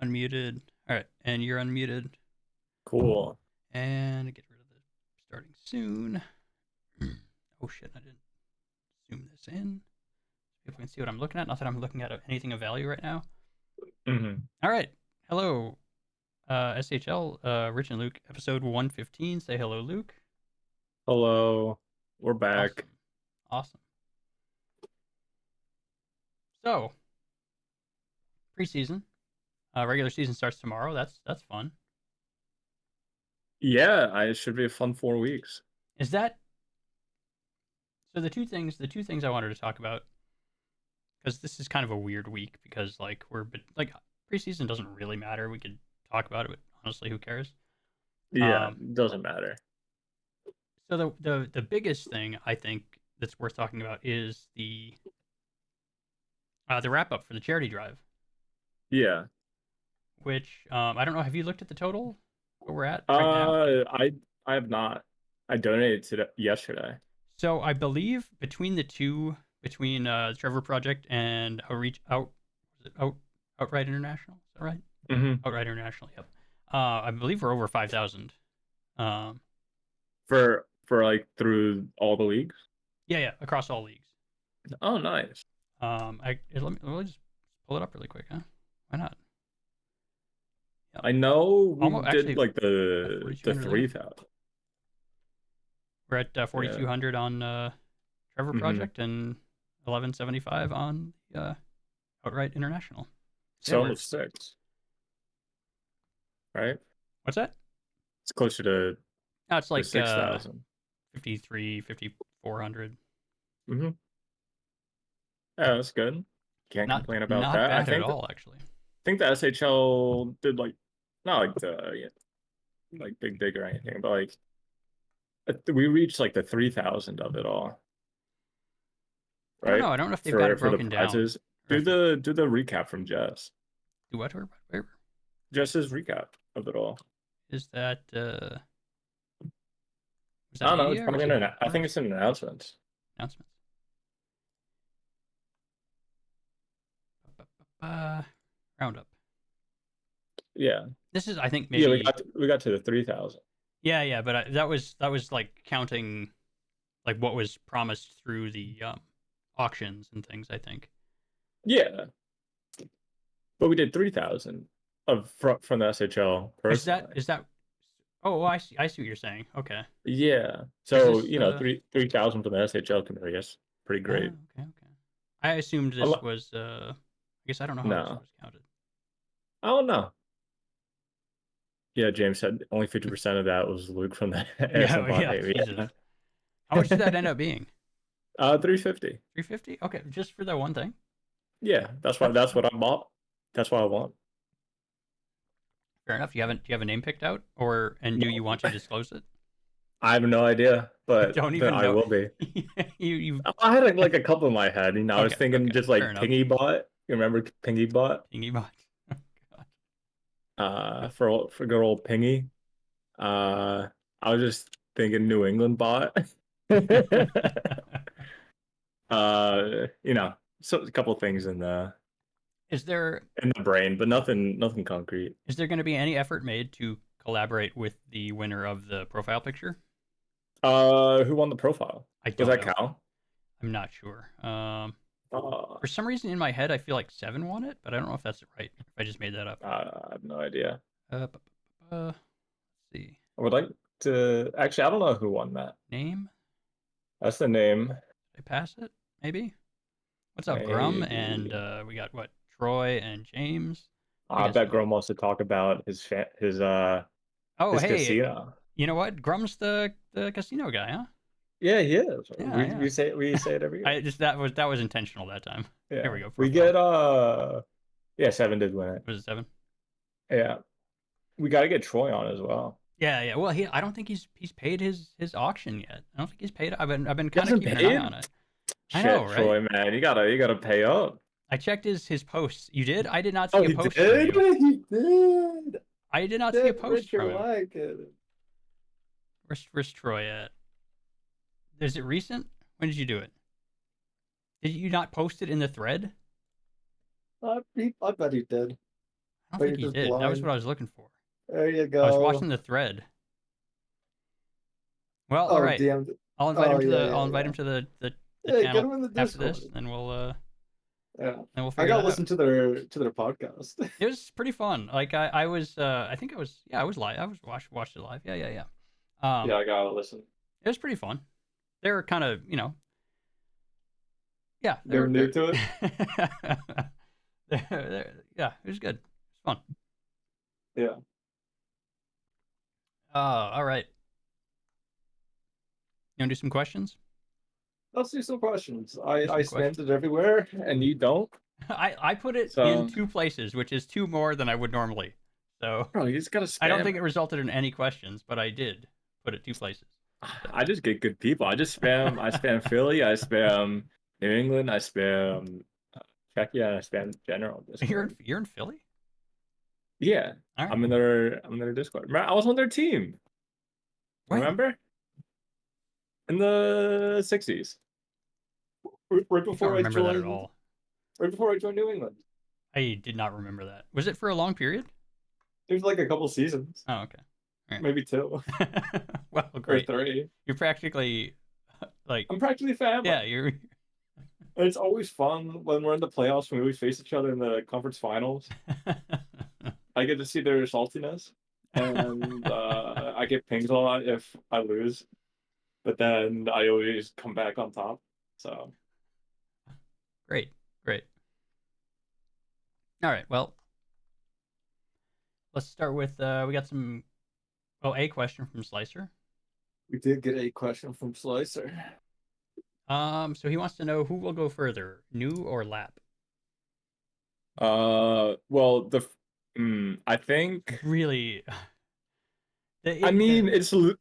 Unmuted. All right, and you're unmuted. Cool. And get rid of the starting soon. Oh shit, I didn't zoom this in. See if we can see what I'm looking at. Not that I'm looking at anything of value right now. hmm All right. Hello, SHL, Rich and Luke, episode 115. Say hello, Luke. Hello. We're back. Awesome. Awesome. So, preseason. Regular season starts tomorrow. That's fun. Yeah, it should be a fun 4 weeks. Is that so? The two things I wanted to talk about, because this is kind of a weird week because like preseason doesn't really matter. We could talk about it, but honestly, who cares? Yeah, Um, doesn't matter. so the biggest thing I think that's worth talking about is the wrap up for the charity drive, Yeah. which I don't know. Have you looked at the total where we're at right now? I have not. I donated to yesterday. So I believe between the two, between Trevor Project and Outright International, is that right? hmm Outright International, yep. I believe we're over 5,000. Um, For like through all the leagues. yeah, across all leagues. Oh, nice. Let me just pull it up really quick, huh? Why not? Yep. I know we Almost did actually like at the 4,200 there. 3,000. We're at Yeah. 4,200 on Trevor hmm Project and 1175 on Outright International. So yeah, So we're almost six, right? what's that? It's closer to No, it's the like 6,000. 53, 5,400. Mm-hmm. Yeah, that's good. Can't Not complain about not that. I bad at think all, actually. think the SHL did like not like like big or anything, but like we reached like the 3,000 of it all, I don't right? know. I don't know if they've got it For the broken down prizes. or Do if it the recap from Jess. do what or whatever. Jess's recap of it all. Is that is I that don't know. It's media or is probably it I think first it's an announcement. announcements? Uh, Roundup. Yeah. This is, I think, Yeah, maybe. we got to the 3,000. Yeah, but that was like counting like what was promised through the auctions and things. I think. Yeah, but we did 3,000 of from the SHL Is that personally. is that? Oh, I see what you're saying. Okay. Yeah. Is So, this 3,000 from the SHL committee is pretty great. okay. I assumed I'm, this was I guess I don't know how this no, was counted. I don't know. Yeah, James said only 50% of that was Luke from the Yeah, yeah. ASMR. Jesus. How much did that end up being? 350. 350. Okay, just for that one thing. Yeah, That's that's what I bought. That's what I want. fair enough. Do you have a name picked out, or and do you No, want to disclose it? I have no idea, You don't but even I know. will be. You I had like a couple in my head. I was thinking okay. just Fair like enough. Pingy Bot. You remember Pingy Bot? Thingy bot. Oh, God. For good old Pingy. Uh, I was just thinking New England Bot. So a couple things Is there in the brain, but nothing concrete. is there going to be any effort made to collaborate with the winner of the profile picture? Who won the profile? I Was don't that know. Cal? I'm not sure. Uh, For some reason in my head, I feel like Seven won it, but I don't know if that's right. If I just made that up. I have no idea. Let's see. I would like to actually. I don't know who won that. Name? That's the name. Did I pass it? Maybe. What's up, Grum? And Maybe. we got what? Troy and James. I I guess bet so. Grom wants to talk about Oh, his hey, casino. you know what? Grum's the casino guy, huh? Yeah, he is. Yeah. We say it every year. I just that was intentional that time. Here Yeah, we go. we Profile. get yeah, seven did win it. Was it seven? Yeah, we got to get Troy on as well. Yeah. Well, I don't think he's paid his auction yet. I don't think he's paid. I've been He kind of hasn't keeping an eye paid. on it. I know, Shit, right? Troy, man, you gotta pay up. I checked his posts. You did? I did not Oh, see a he post from did. you. He did. I did not see a Shit, post Richard from him. Wyckoff. Where's Troy at? Is it recent? When did you do it? Did you not post it in the thread? I bet he did. I don't But think you're he just did. That was blind. what I was looking for. There you I was go. watching the thread. Well, all Oh, right. damn. I'll invite Oh, him to yeah, the yeah, I'll invite yeah. him to the Yeah, get channel them in the after this, Discord. and Yeah. we'll I figure gotta that out. listen to their podcast. It was pretty fun. Like I was I think I was yeah I was live. I was watched it live. Yeah. Yeah, I gotta listen. It was pretty fun. They were kind of yeah They're new they're to it. yeah it was good. It was fun. Yeah. All right. You want to do some questions? Let's do some questions. Do I some questions. spammed it everywhere, and you don't. I put it in So, 2 places, which is 2 more than I would normally. So bro, you just gotta I don't spam think it it. resulted in any questions, but I did put it 2 places. So. I just get good people. I spam Philly, I spam New England, I spam Czechia, and I spam general Discord. You're in Philly? Yeah, All right. I'm in their Discord. I was on their team. When? Remember? In the 60s. Right I don't before I remember that at joined, all. right before I joined New England. I did not remember that. Was it for a long period? There's like a couple seasons, Oh, okay. All maybe 2 right. Well, or great. 3. You're practically like I'm practically family. yeah, you're And it's always fun when we're in the playoffs when we face each other in the conference finals. I get to see their saltiness, and I get pings a lot if I lose, but then I always come back on top. So great. Great. All right. Well, let's start with we got some a question from Slicer. we did get a question from Slicer. So he wants to know who will go further, New or Lap? Well, I think. Really, I mean,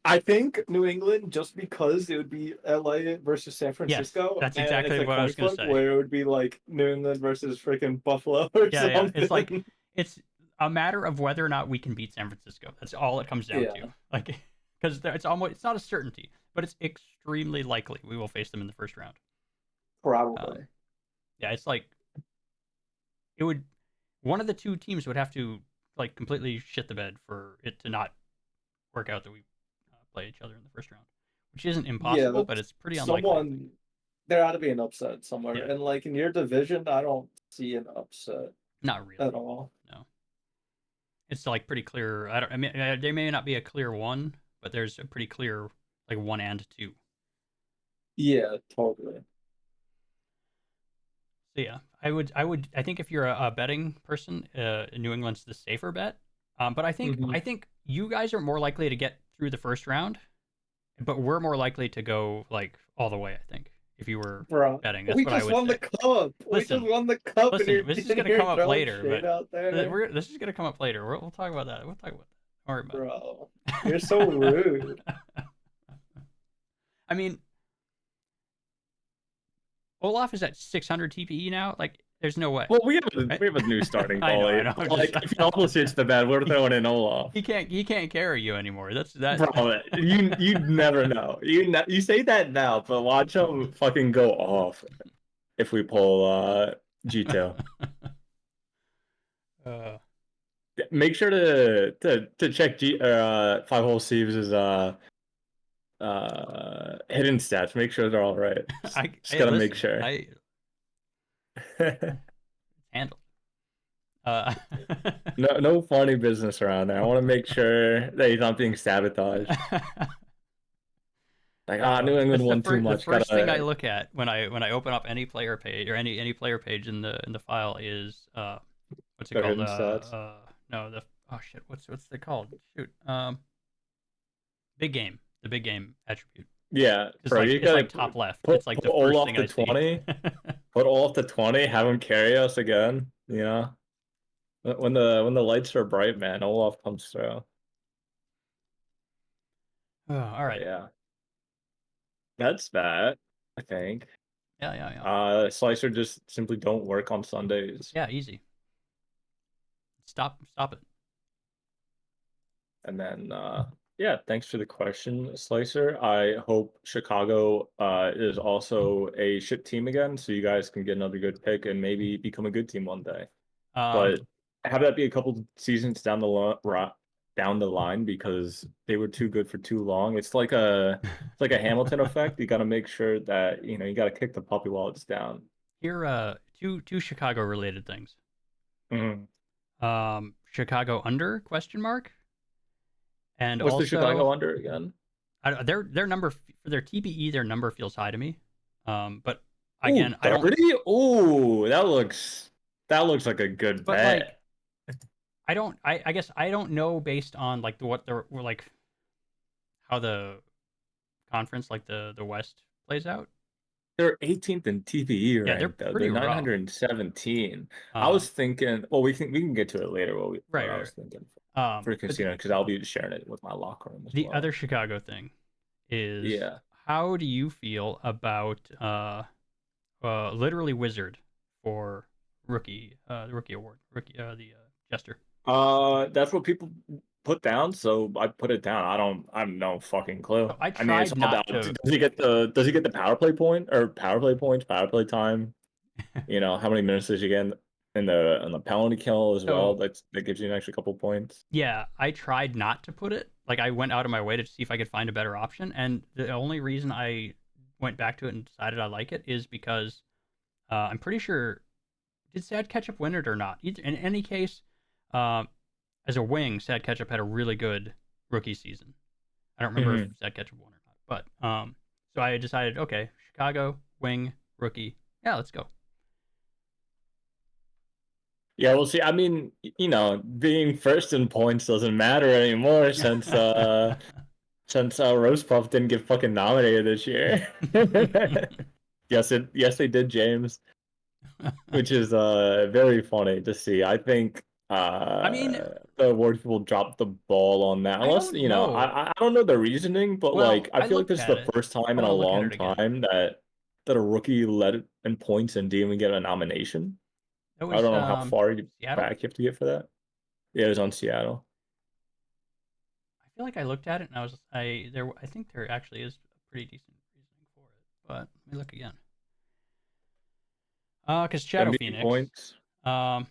I think New England, just because it would be LA versus San yes, Francisco, that's and exactly it's a what I coin was gonna flip say. where it would be like New England versus freaking Buffalo or Yeah, something. it's like it's a matter of whether or not we can beat San Francisco. That's all it comes down Yeah. to. Like, because it's not a certainty, but it's extremely likely we will face them in the first round. Probably. Yeah, it's like it would. One of the 2 teams would have to like completely shit the bed for it to not work out that we play each other in the first round, which isn't impossible, but it's pretty unlikely. There ought to be an upset somewhere, Yeah. and like in your division, I don't see an upset Not really at all. No, it's like pretty clear. I mean, there may not be a clear 1, but there's a pretty clear like 1 and 2. Yeah, totally. So yeah, I think if you're a betting person, New England's the safer bet. But I think Mhm. I think you guys are more likely to get through the first round, but we're more likely to go like all the way. I think if you were Bro, betting, that's we what I just would won the say. cup. We Listen, just won the cup, and Listen, this is and gonna come up throwing later, shade but out there. this is gonna come up later. We'll talk about that. We'll talk about that. Don't worry about Bro, it. you're so rude. I mean, Olaf is at 600 TPE now. Like, there's no way. Well, we have a new starting I know, I goalie. know, I'm Like, just- if he almost hits the bed, we're throwing in Olaf. He can't carry you anymore. That's that. Bro, you never know. You say that now, but watch him fucking go off if we pull G2. Make sure to check 5 hole Steve's hidden stats. Make sure they're all right. Just gotta make sure. Handle. No funny business around there. I want to make sure that he's not being sabotaged. Like, New England won too much. The first thing I look at when I open up any player page or any player page in the file is what's it called? No, oh shit, what's it called? Shoot, big game, the big game attribute. Yeah, bro, like, you it's gotta like top left. Put, it's like the put first Olaf thing to I see. 20. Put Olaf to 20. Have him carry us again. You know, when the lights are bright, man, Olaf comes through. Oh, all right. Yeah, that's that. I think. Yeah. Slicer just simply don't work on Sundays. Yeah, easy. Stop it. And then yeah, thanks for the question, Slicer. I hope Chicago is also a shit team again, so you guys can get another good pick and maybe become a good team one day. But have that be a couple seasons down the line because they were too good for too long. It's like a Hamilton effect. You got to make sure that you got to kick the puppy while it's down. Here, two Chicago related things. Mhm. Chicago under question mark, and What's also the Chicago under again? their number for their TBE, their number feels high to me. But Ooh, again, I don't. 30? Ooh, that looks like a good But bet. like, I don't. I guess I don't know based on like what they're like how the conference like the West plays out. They're 18th in TPE Yeah, they're rank though. pretty They're rough. 917. I Um, was thinking, well, we can get to it later. What right, I right, was thinking for right. But casino because I'll be sharing it with my locker room as the well. other Chicago thing is Yeah. how do you feel about literally Wizard for the rookie award, the Jester. That's what people put down, so I put it down. I have no fucking clue. So I I mean, it's tried all not about to. does he get the power play point or power play points, power play time? How many minutes does he get in the penalty kill as well? So That gives you an extra couple points. yeah, I tried not to put it. Like I went out of my way to see if I could find a better option, and the only reason I went back to it and decided I like it is because I'm pretty sure did Sad Ketchup win it or not? In any case, uh, as a wing, Sad Ketchup had a really good rookie season. I don't remember if Sad Ketchup won or not, but so I decided, okay, Chicago wing rookie, yeah, let's go. Yeah, we'll see. I mean, being first in points doesn't matter anymore since Roast Puff didn't get fucking nominated this year. Yes, they did, James, which is very funny to see. I think I mean, the award people dropped the ball on that. I Unless, don't know. I don't know the reasoning, but like Well, I I feel like looked this is at the it. first time in Hold a on, looking at long it again. time that a rookie led in points and didn't even get a nomination. That I was don't know how far Seattle. back you have to get for that. Yeah, it was on Seattle. I feel like I looked at it and I think there actually is a pretty decent reasoning for it, but let me look again. Because Shadow MVP Phoenix. points. Um.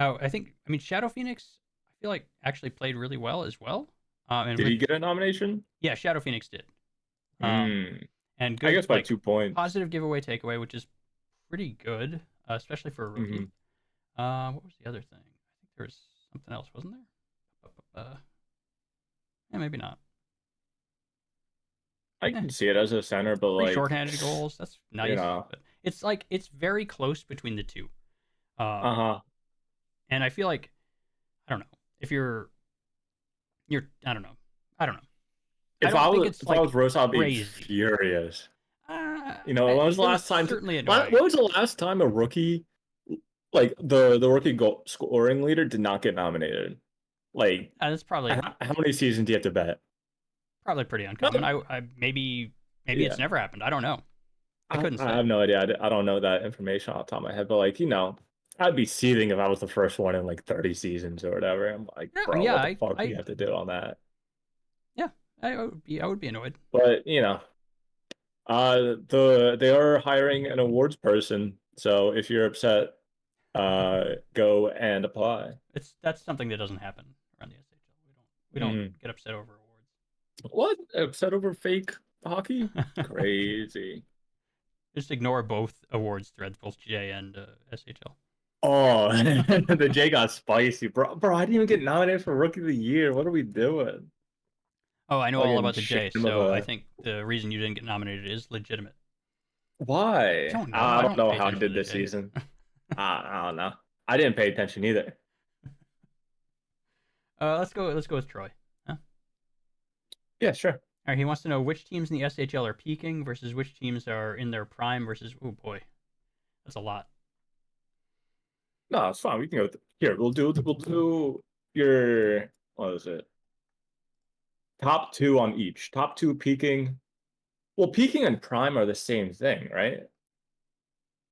Oh, I mean Shadow Phoenix. I feel like actually played really well as well. And Did with he get a nomination? yeah, Shadow Phoenix did. Hmm. And I good guess by like 2 points. positive giveaway takeaway, which is pretty good, especially for a rookie. What was the other thing? I think there was something else, wasn't there? Yeah, maybe not. I can see it as a center, but Three like, shorthanded goals. That's nice. uh But it's very close between the two. huh. And I feel like I don't know if you're I don't know. I don't know. I If don't I think was it's if I like was Rose, I'd be crazy. furious. When was the It was last time? certainly When annoying. was the last time a rookie, like the rookie goal scoring leader, did not get nominated? Like, That's how many seasons do you have to bet? probably pretty Not, uncommon. I maybe it's yeah. never happened. I don't know. I couldn't I say. have no idea. I don't know that information off the top of my head, but like, I'd be seething if I was the first one in like 30 seasons or whatever. I'm like, Yeah, bro, yeah. what the fuck do you have to do on that? Yeah. I would be annoyed. But they are hiring an awards person, so if you're upset, go and apply. That's something that doesn't happen around the SHL. We don't Mm. get upset over awards. What? Upset over fake hockey? Crazy. Just ignore both awards threads, both J and SHL. Oh, the J got spicy, bro. Bro, I didn't even get nominated for Rookie of the Year. What are we doing? Oh, I know all Fucking about the J, shame of so I a. think the reason you didn't get nominated is legitimate. I Why? don't know. I I don't don't know pay how I attention did to the this J. season. I don't know. I didn't pay attention either. Let's go with Troy. Huh? Yeah, sure. All right, he wants to know which teams in the SHL are peaking versus which teams are in their prime versus. Oh boy, that's a lot. No, it's fine. We can go here. We'll do your what is it? Top two on each. Top two peaking. Well, peaking and prime are the same thing, right?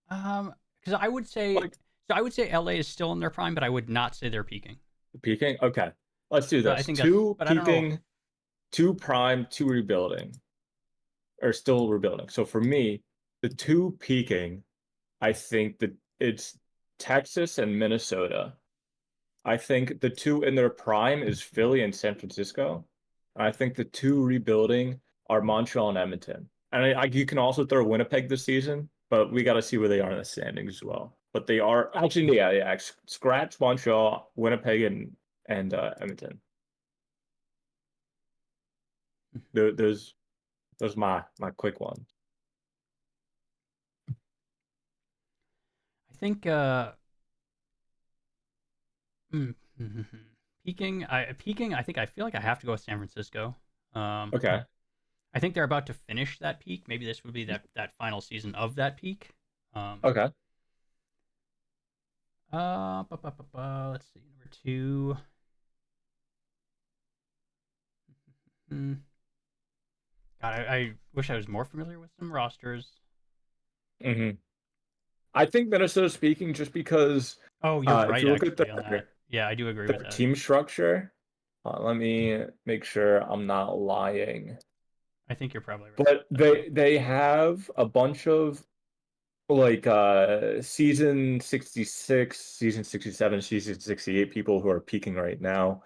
Because I would say Like LA is still in their prime, but I would not say they're peaking. peaking. Okay, let's do So I this. think that's. Two But I don't know. peaking, two prime, two rebuilding, or still rebuilding. So for me, the two peaking, I think that it's Texas and Minnesota. I think the two in their prime is Philly and San Francisco. And I think the two rebuilding are Montreal and Edmonton. And you can also throw Winnipeg this season, but we got to see where they are in the standings as well. But they are actually, yeah. Scratch Montreal, Winnipeg, and Edmonton. Those my quick one. I think peaking. I think I feel like I have to go with San Francisco. Okay. I think they're about to finish that peak. Maybe this would be that final season of that peak. Okay. Let's see. Number 2. God, I wish I was more familiar with some rosters. I think Minnesota speaking just because Oh, you're right. if you look at Actually, on that. Yeah, I do agree with their that. team structure, let me make sure I'm not lying. I think you're probably right. But they have a bunch of like season 66, season 67, season 68 people who are peaking right now.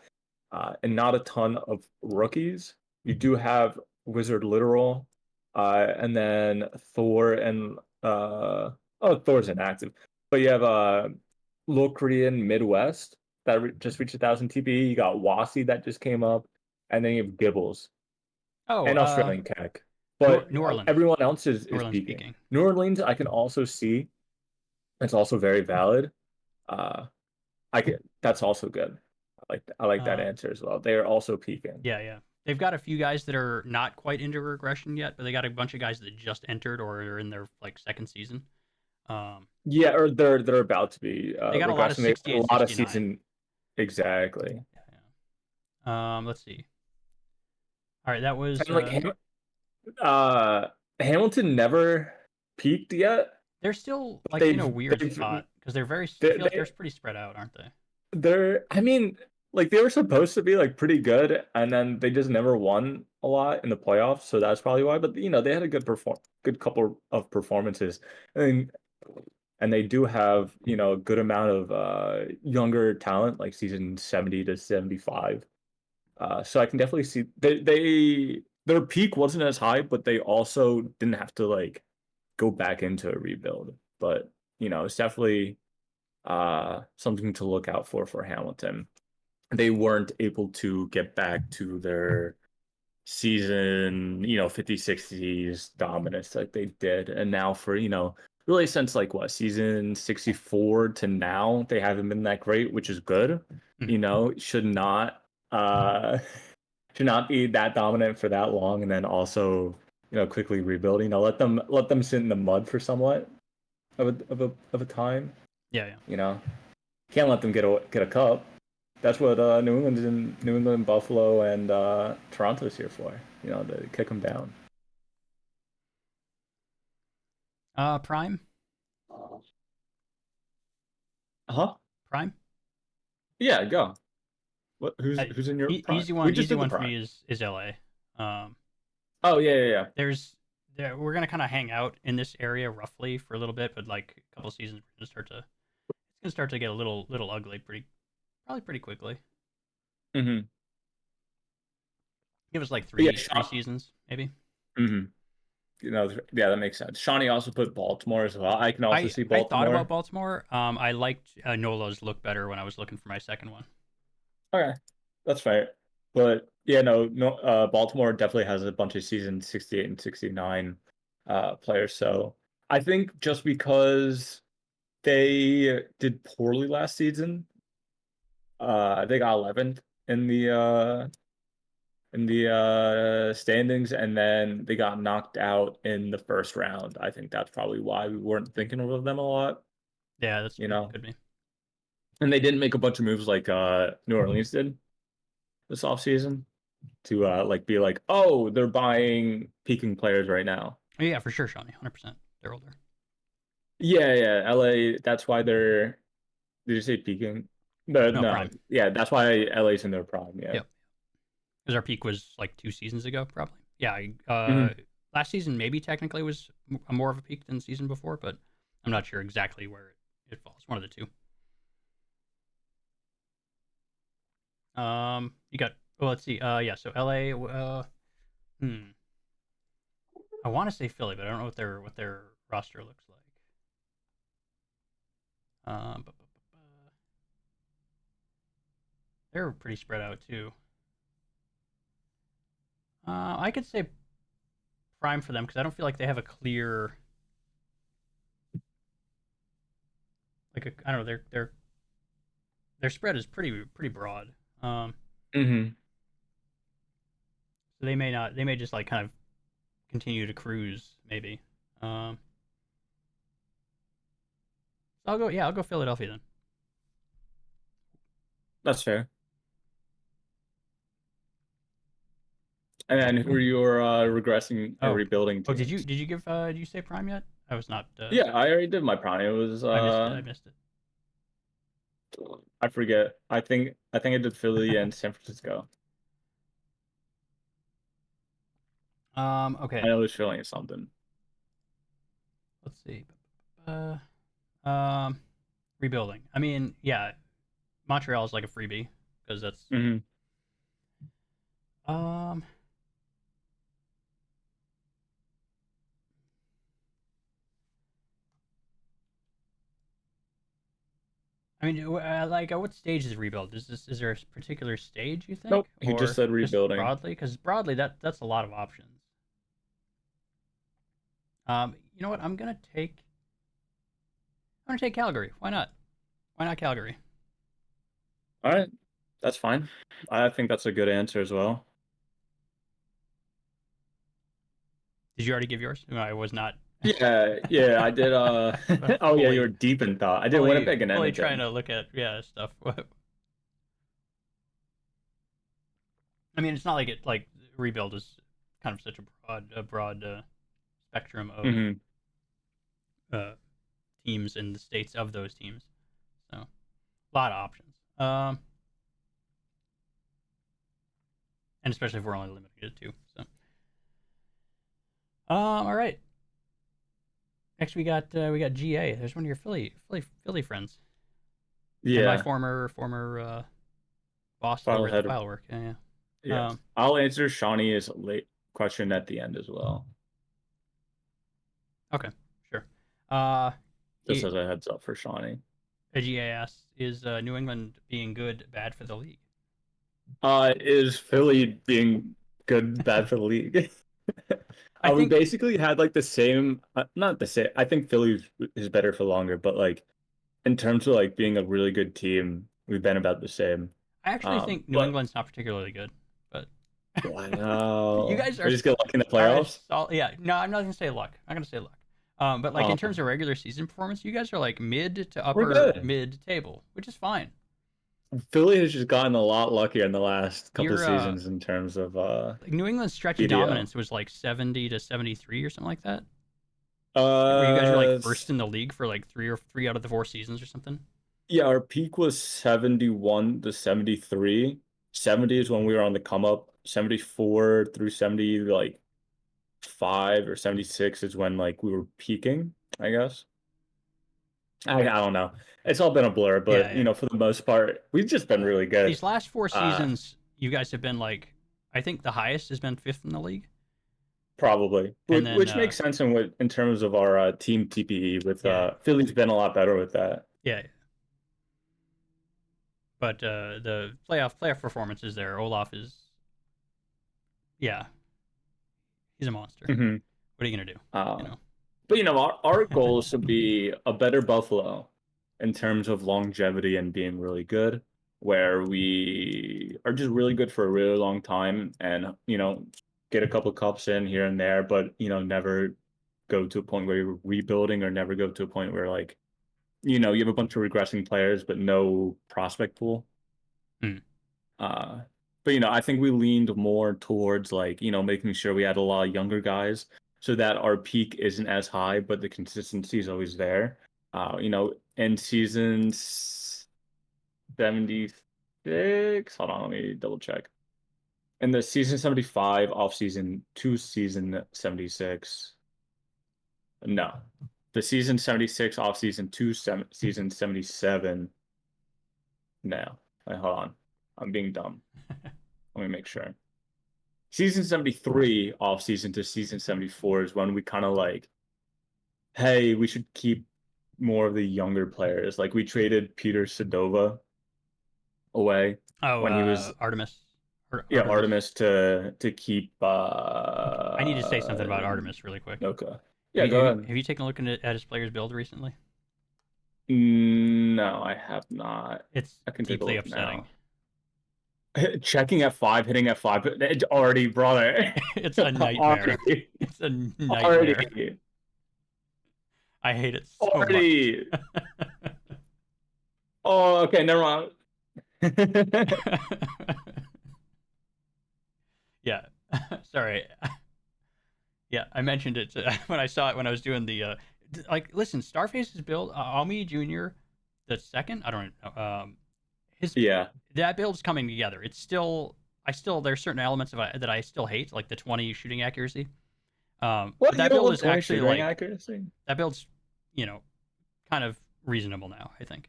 And not a ton of rookies. You do have Wizard Literal, and then Thor and Thor's inactive. But you have Lil Korean Midwest that just reached 1,000 TP. You got Wasi that just came up, and then you have Gibbles Oh, and Australian Keck. But New Orleans. everyone else is Orleans peaking. New Orleans, I can also see. It's also very valid. That's also good. I like that answer as well. They are also peaking. Yeah. They've got a few guys that are not quite into regression yet, but they got a bunch of guys that just entered or are in their like second season. Yeah, or they're about to be. They got a lot of 68, a lot of 69. season. Exactly. Yeah. Let's see. All right, that was Hamilton never peaked yet. They're still like in a weird spot because they're very. I feel like they're pretty spread out, aren't they? I mean, like they were supposed to be like pretty good, and then they just never won a lot in the playoffs, so that's probably why. But they had a good couple of performances, and they do have a good amount of younger talent, like season 70 to 75. So I can definitely see their peak wasn't as high, but they also didn't have to like go back into a rebuild. But it's definitely something to look out for Hamilton. They weren't able to get back to their season 50s 60s dominance like they did, and now for really since like what season 64 to now they haven't been that great, which is good. Should not be that dominant for that long, and then also quickly rebuild. Let them sit in the mud for somewhat of a time. Yeah. Can't let them get a cup. That's what New England, Buffalo, and Toronto's here for. To kick them down. Prime. Prime. Yeah, go. What? Who's in your prime? Easy one? Easy one for me is LA. Oh yeah. We're gonna kind of hang out in this area roughly for a little bit, but like a couple seasons, it's gonna start to get a little ugly probably pretty quickly. Mm-hmm. Give us like three seasons, maybe. Mm-hmm. Yeah, that makes sense. Shawnee also put Baltimore as well. I can also see Baltimore. I thought about Baltimore. I liked Nola's look better when I was looking for my second one. Okay, that's fair. But yeah, no. Baltimore definitely has a bunch of season 68 and 69 players. So I think just because they did poorly last season, they got 11th in the standings, and then they got knocked out in the first round. I think that's probably why we weren't thinking of them a lot. Yeah, that's could be. And they didn't make a bunch of moves like New Orleans did this offseason to like be like, oh, they're buying peaking players right now. Oh, yeah, for sure, Shawnee, 100%. They're older. Yeah. LA. That's why they're. Did you say peaking? No. Prime. Yeah, that's why LA's in their prime. Yeah. Yep. Because our peak was like 2 seasons ago, probably. Yeah. Last season maybe technically was more of a peak than the season before, but I'm not sure exactly where it falls. One of the two. You got. Well, let's see. Yeah. So LA. I want to say Philly, but I don't know what their roster looks like. They're pretty spread out too. I could say prime for them because I don't feel like they have a clear. I don't know. Their spread is pretty broad. Mm-hmm. So they may not. They may just like kind of continue to cruise maybe. So I'll go. Yeah, I'll go Philadelphia then. That's fair. And then who are your regressing or Oh. rebuilding Oh, teams? did you give? Did you say prime yet? I was not. Yeah, I already did my prime. It was I missed it. I forget. I think I did Philly and San Francisco. Okay. I know it's Philly or something. Let's see. Rebuilding. I mean, yeah, Montreal is like a freebie because that's. Mm-hmm. I mean, like, at what stage is rebuild? Is there a particular stage you think? Nope, he or just said rebuilding. broadly, because broadly that's a lot of options. You know what? I'm gonna take Calgary. Why not? Why not Calgary? All right, that's fine. I think that's a good answer as well. Did you already give yours? No, I was not. Yeah, I did. Oh yeah, you were deep in thought. I did Winnipeg and Fully Edmonton. trying to look at stuff. I mean, it's not like rebuild is kind of such a broad spectrum of teams in the states of those teams, so a lot of options. And especially if we're only limited to two. So, all right. Next we got GA. There's one of your Philly friends. Yeah, and my former boss over at Filehead. Filework. Yeah. Yeah, I'll answer Shawnee's late question at the end as well. Okay, sure. Just as a heads up for Shawnee. GA asks, is New England being good, bad for the league? Is Philly being good, bad for the league? We basically had like the same, not the same. I think Philly is better for longer, but like in terms of like being a really good team, we've been about the same. I actually think New England's not particularly good, but wow, you guys are just get lucky in the playoffs. Yeah, no, I'm not gonna say luck. I'm gonna say luck. But like in terms of regular season performance, you guys are like mid to upper mid table, which is fine. Philly has just gotten a lot luckier in the last couple of seasons in terms of like New England's stretch of dominance was like 70 to 73 or something like that. Where you guys were like first in the league for like three out of the 4 seasons or something. Yeah, our peak was 71 to 73. 70 is when we were on the come up. 74 through 70, like 5 or 76 is when like we were peaking, I guess. I don't know. It's all been a blur, but you know, for the most part, we've just been really good. These last 4 seasons, you guys have been like, I think the highest has been 5th in the league. Probably, which makes sense in terms of our team TPE. With Philly's been a lot better with that. Yeah. But the playoff performance is there. Olaf is, he's a monster. Mm-hmm. What are you gonna do? You know? But you know, our goal is to be a better Buffalo in terms of longevity and being really good, where we are just really good for a really long time, and you know, get a couple cups in here and there, but you know, never go to a point where you're rebuilding, or never go to a point where like, you know, you have a bunch of regressing players but no prospect pool. But you know, I think we leaned more towards like, you know, making sure we had a lot of younger guys so that our peak isn't as high, but the consistency is always there. You know, in season 76, hold on, let me double check. In the season 75 off season to season 76. No. the season 76 off season 2 season 77. No, wait, hold on. I'm being dumb. Let me make sure. Season 73 off season to season 74 is when we kind of like, hey, we should keep more of the younger players. Like we traded Peter Sedova away Oh, when he was Artemis. Artemis to keep I need to say something about Artemis really quick. Okay. Yeah, go ahead. Have you taken a look at his player's build recently? No, I have not. It's I can take a deeply look upsetting. now. Checking F5, hitting F5, it already, brother. It's a nightmare. Already. It's a nightmare. Already. I hate it so Already. much. Oh, okay, never mind. Yeah. Sorry. Yeah, I mentioned it when I saw it when I was doing the like. Listen, Starface's build, Ami Junior, the second. I don't know. His that build's coming together. It's still. There's certain elements of it that I still hate, like the 20 shooting accuracy. What that build is actually like accuracy? That build's, kind of reasonable now, I think.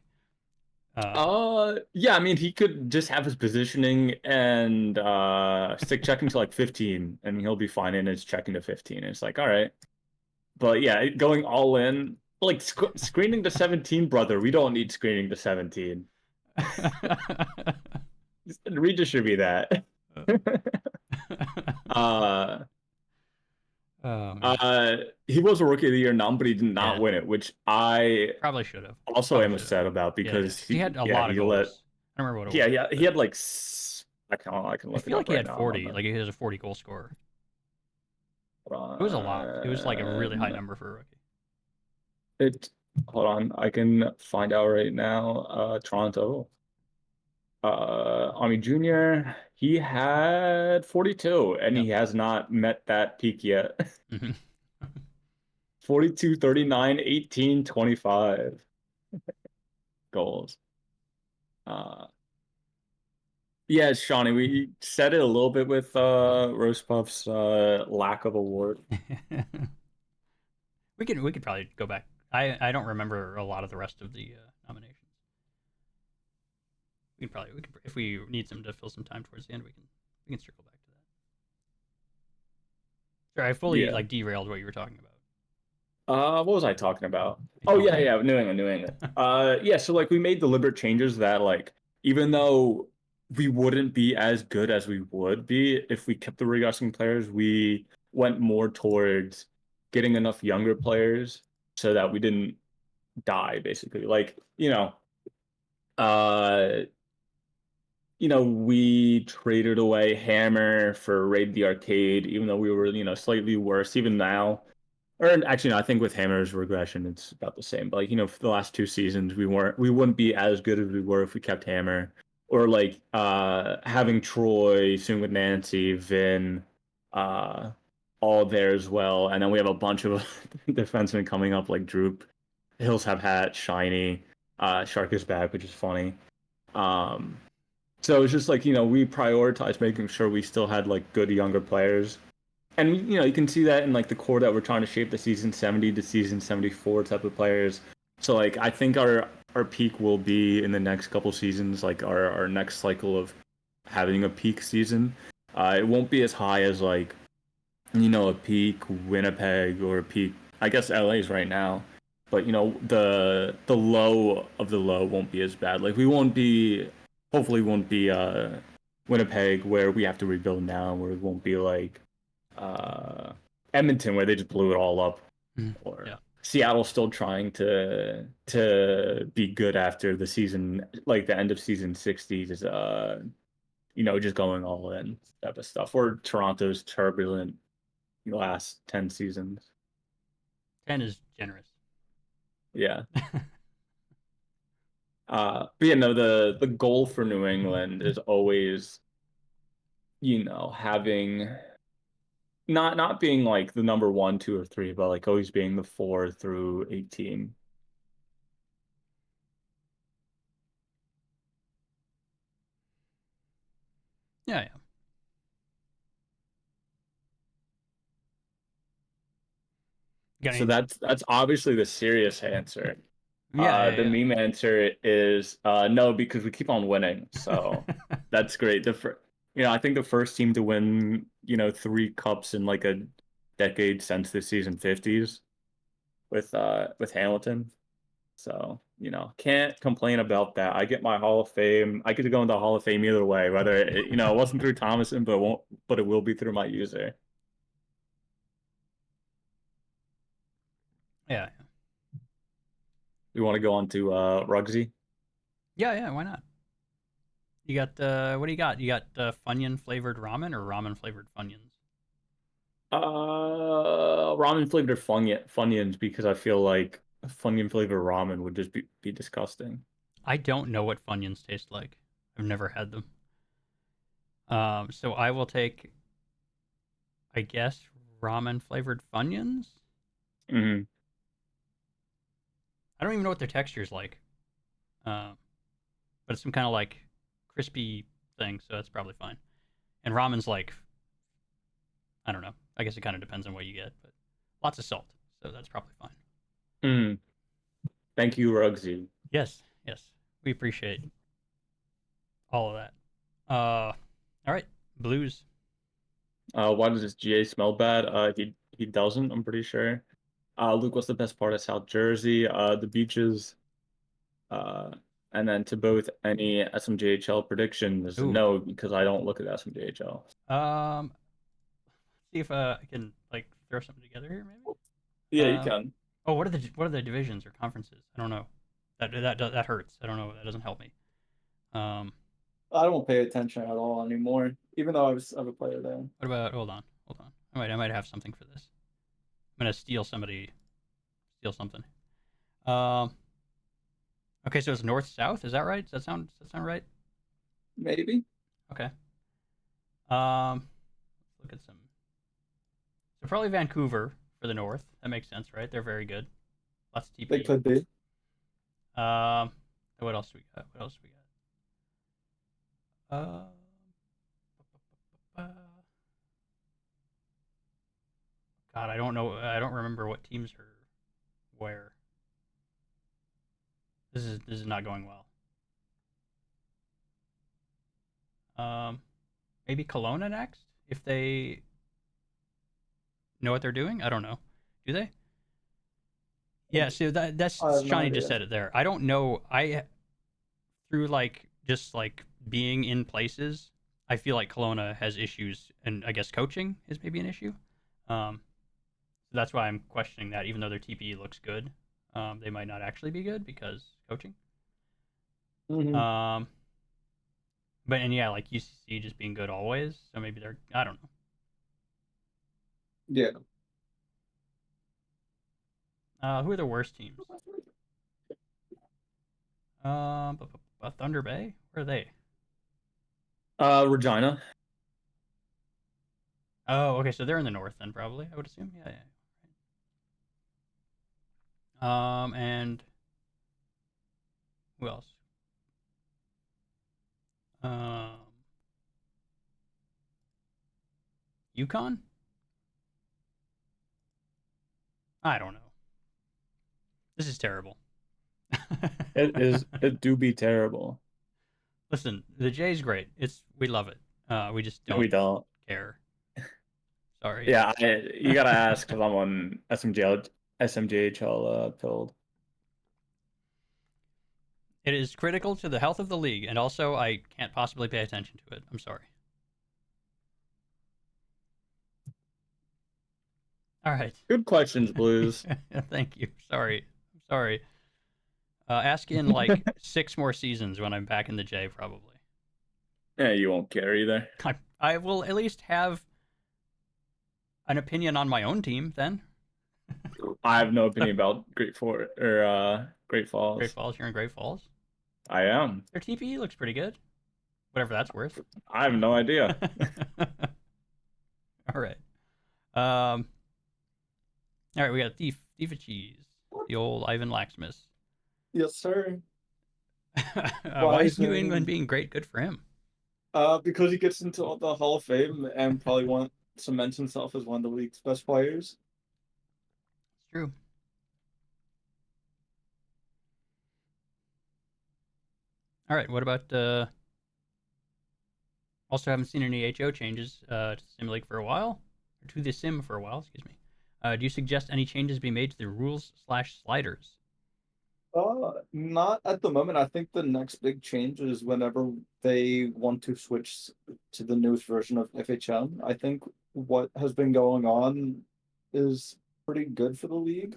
Yeah, I mean he could just have his positioning and stick checking to like 15 and he'll be fine and it's checking to 15. It's like, all right. But yeah, going all in, like screening to 17, brother, we don't need screening to 17. Redistribute that. He was a rookie of the year nom, but he did not win it, which I probably should have. Also am upset about because he had a lot of goals. I don't remember what it was. Yeah, he had like I can look. I feel like he had 40. Like he has a 40 goal scorer. It was a lot. It was like a really high number for a rookie. Hold on, I can find out right now. Toronto. Ami Junior, he had 42, and he has not met that peak yet. 42, 39, 18, 25 goals. Yeah, Shawnee, we said it a little bit with Roast Puff's lack of award. We could probably go back. I don't remember a lot of the rest of the nominations. We could if we need some to fill some time towards the end, we can circle back to that. Sorry, I fully like derailed what you were talking about. What was I talking about? Oh yeah, New England. Yeah, so like we made deliberate changes that like even though we wouldn't be as good as we would be if we kept the regressing players, we went more towards getting enough younger players so that we didn't die basically. Like, we traded away Hammer for Raid the Arcade, even though we were, slightly worse. Even now, or actually, no, I think with Hammer's regression, it's about the same. But like, for the last 2 seasons, we wouldn't be as good as we were if we kept Hammer, or like having Troy, soon with Nancy, Vin, all there as well. And then we have a bunch of defensemen coming up like Droop, Hills have Hat, Shiny, Shark is back, which is funny. So it's just like, we prioritized making sure we still had like good younger players. And, you can see that in like the core that we're trying to shape, the season 70 to season 74 type of players. So like, I think our peak will be in the next couple seasons, like our next cycle of having a peak season. It won't be as high as like, a peak Winnipeg or a peak, I guess LA's right now. But, the low of the low won't be as bad. Like hopefully won't be Winnipeg where we have to rebuild now, where it won't be like Edmonton where they just blew it all up, or Seattle still trying to be good after the season, like the end of season 60, just just going all in type of stuff, or Toronto's turbulent last 10 seasons. 10 is generous. Yeah. But the goal for New England is always, having not being like the number 1, 2, or 3, but like always being the 4 through 18. Yeah. Got So any- that's obviously the serious answer. The yeah. meme answer is no, because we keep on winning. So that's great. I think the first team to win, 3 cups in like a decade since the season 50s with Hamilton. So, can't complain about that. I get my Hall of Fame. I get to go into the Hall of Fame either way, whether it wasn't through Thomason, but it will be through my user. Yeah. We want to go on to Rugsy. Yeah, why not? You got what do you got? You got Funyun flavored ramen or ramen flavored Funyuns? Ramen flavored Funyuns because I feel like Funyun flavored ramen would just be disgusting. I don't know what Funyuns taste like. I've never had them. So I will take, I guess, ramen flavored Funyuns. Hmm. I don't even know what their texture is like. But it's some kind of like crispy thing, so that's probably fine. And ramen's like, I don't know. I guess it kind of depends on what you get, but lots of salt, so that's probably fine. Mm. Thank you, Rugsy. Yes, we appreciate all of that. All right, blues. Why does this GA smell bad? He doesn't. I'm pretty sure. Luke, what's the best part of South Jersey? The beaches. Uh, and then to both any SMJHL predictions, Ooh. no, because I don't look at SMJHL. See if I can like throw something together here, maybe. Yeah, you can. Oh, what are the divisions or conferences? I don't know. That hurts. I don't know. That doesn't help me. I don't pay attention at all anymore, even though I was a player there. What about? Hold on. I might have something for this. I'm gonna steal something. Okay, so it's north south. Is that right? Does that sound right? Maybe. Okay. Let's look at some. So probably Vancouver for the north. That makes sense, right? They're very good. Lots of TP. They could be. What else do we got? God, I don't know. I don't remember what teams are where. This is not going well. Maybe Kelowna next if they know what they're doing. I don't know. Do they? Yeah. So that's I have no Shawnee just idea. said it there. I don't know. Through just being in places, I feel like Kelowna has issues, and I guess coaching is maybe an issue. So that's why I'm questioning that. Even though their TPE looks good, they might not actually be good because coaching. Mhm. But yeah, like UCC just being good always. So maybe they're, I don't know. Yeah. Who are the worst teams? Thunder Bay. Where are they? Regina. Oh, okay. So they're in the north then, probably. I would assume. Yeah. And who else? Yukon. I don't know. This is terrible. It do be terrible. Listen, the J's great. We love it. We just don't We don't. care. Sorry. Yeah, you gotta ask because I'm on SMJHL pilled. It is critical to the health of the league, and also I can't possibly pay attention to it. I'm sorry. All right. Good questions, Blues. Thank you. Sorry. Ask in like 6 more seasons when I'm back in the J, probably. Yeah, you won't care either. I will at least have an opinion on my own team then. I have no opinion about Great Falls. Great Falls. You're in Great Falls. I am. Their TPE looks pretty good. Whatever that's worth. I have no idea. All right. All right, we got Thief of Cheese. The old Ivan Laxmus. Yes, sir. Why is New England being great? Good for him. Because he gets into the Hall of Fame and probably cements himself as one of the league's best players. True. All right. What about also haven't seen any HO changes to the Sim League for a while, or to the Sim for a while. Excuse me. Do you suggest any changes be made to the rules/sliders? Not at the moment. I think the next big change is whenever they want to switch to the newest version of FHM. I think what has been going on is pretty good for the league.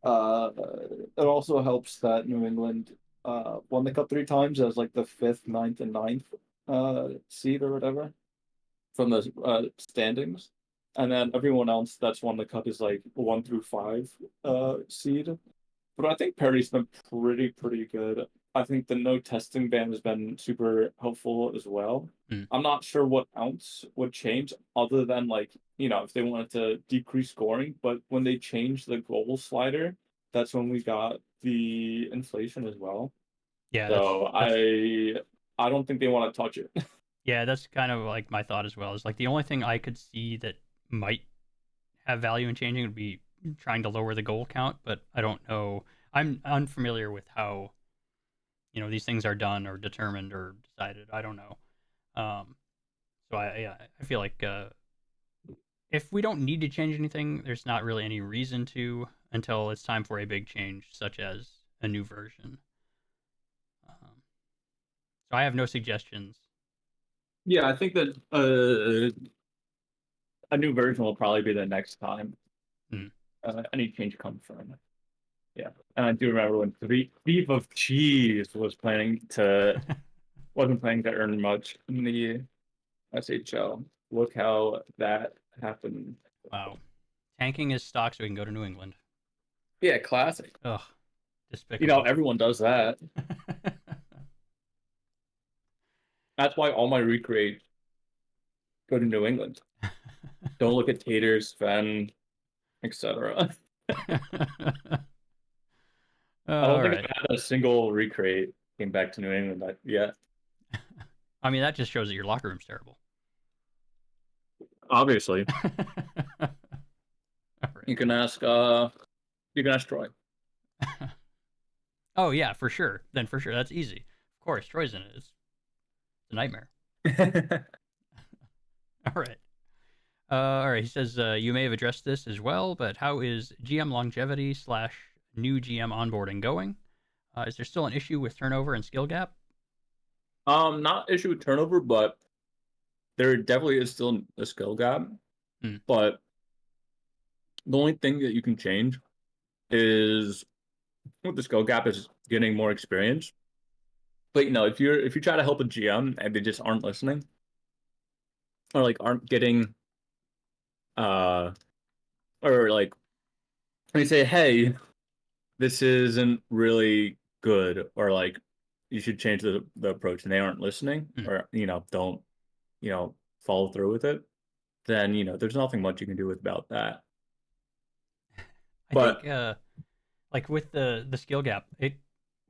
Uh, it also helps that New England won the cup 3 times as like the fifth, ninth, and ninth seed or whatever from the standings, and then everyone else that's won the cup is like 1 through 5 seed. But I think Perry's been pretty good. I think the no testing ban has been super helpful as well. Mm. I'm not sure what ounce would change other than like, if they wanted to decrease scoring, but when they changed the goal slider, that's when we got the inflation as well. Yeah, So I don't think they want to touch it. yeah, that's kind of like my thought as well. Is like the only thing I could see that might have value in changing would be trying to lower the goal count, but I don't know. I'm unfamiliar with how these things are done or determined or decided. I don't know. So I feel like if we don't need to change anything, there's not really any reason to until it's time for a big change, such as a new version. So I have no suggestions. Yeah, I think that a new version will probably be the next time Hmm. any change comes from. Yeah, and I do remember when Thief of Cheese wasn't planning to earn much in the SHL. Look how that happened. Wow, tanking his stock so we can go to New England. Yeah, classic. Ugh, despicable. Everyone does that. That's why all my recreate go to New England. Don't look at Taters, Sven, etc. I don't think Right. I've had a single recreate came back to New England yet. I mean, that just shows that your locker room's terrible. Obviously. Right. You can ask Troy. Oh yeah, for sure. Then for sure, that's easy. Of course, Troy's in it. It's a nightmare. All right. All right. He says you may have addressed this as well, but how is GM longevity / new GM onboarding going? Is there still an issue with turnover and skill gap? Not issue with turnover, but there definitely is still a skill gap. Hmm. But the only thing that you can change is with the skill gap is getting more experience. But if you try to help a GM and they just aren't listening, or like aren't getting or like when you say, hey, this isn't really good, or like you should change the approach, and they aren't listening, Hmm. or don't follow through with it, then there's nothing much you can do about that. I think like with the skill gap,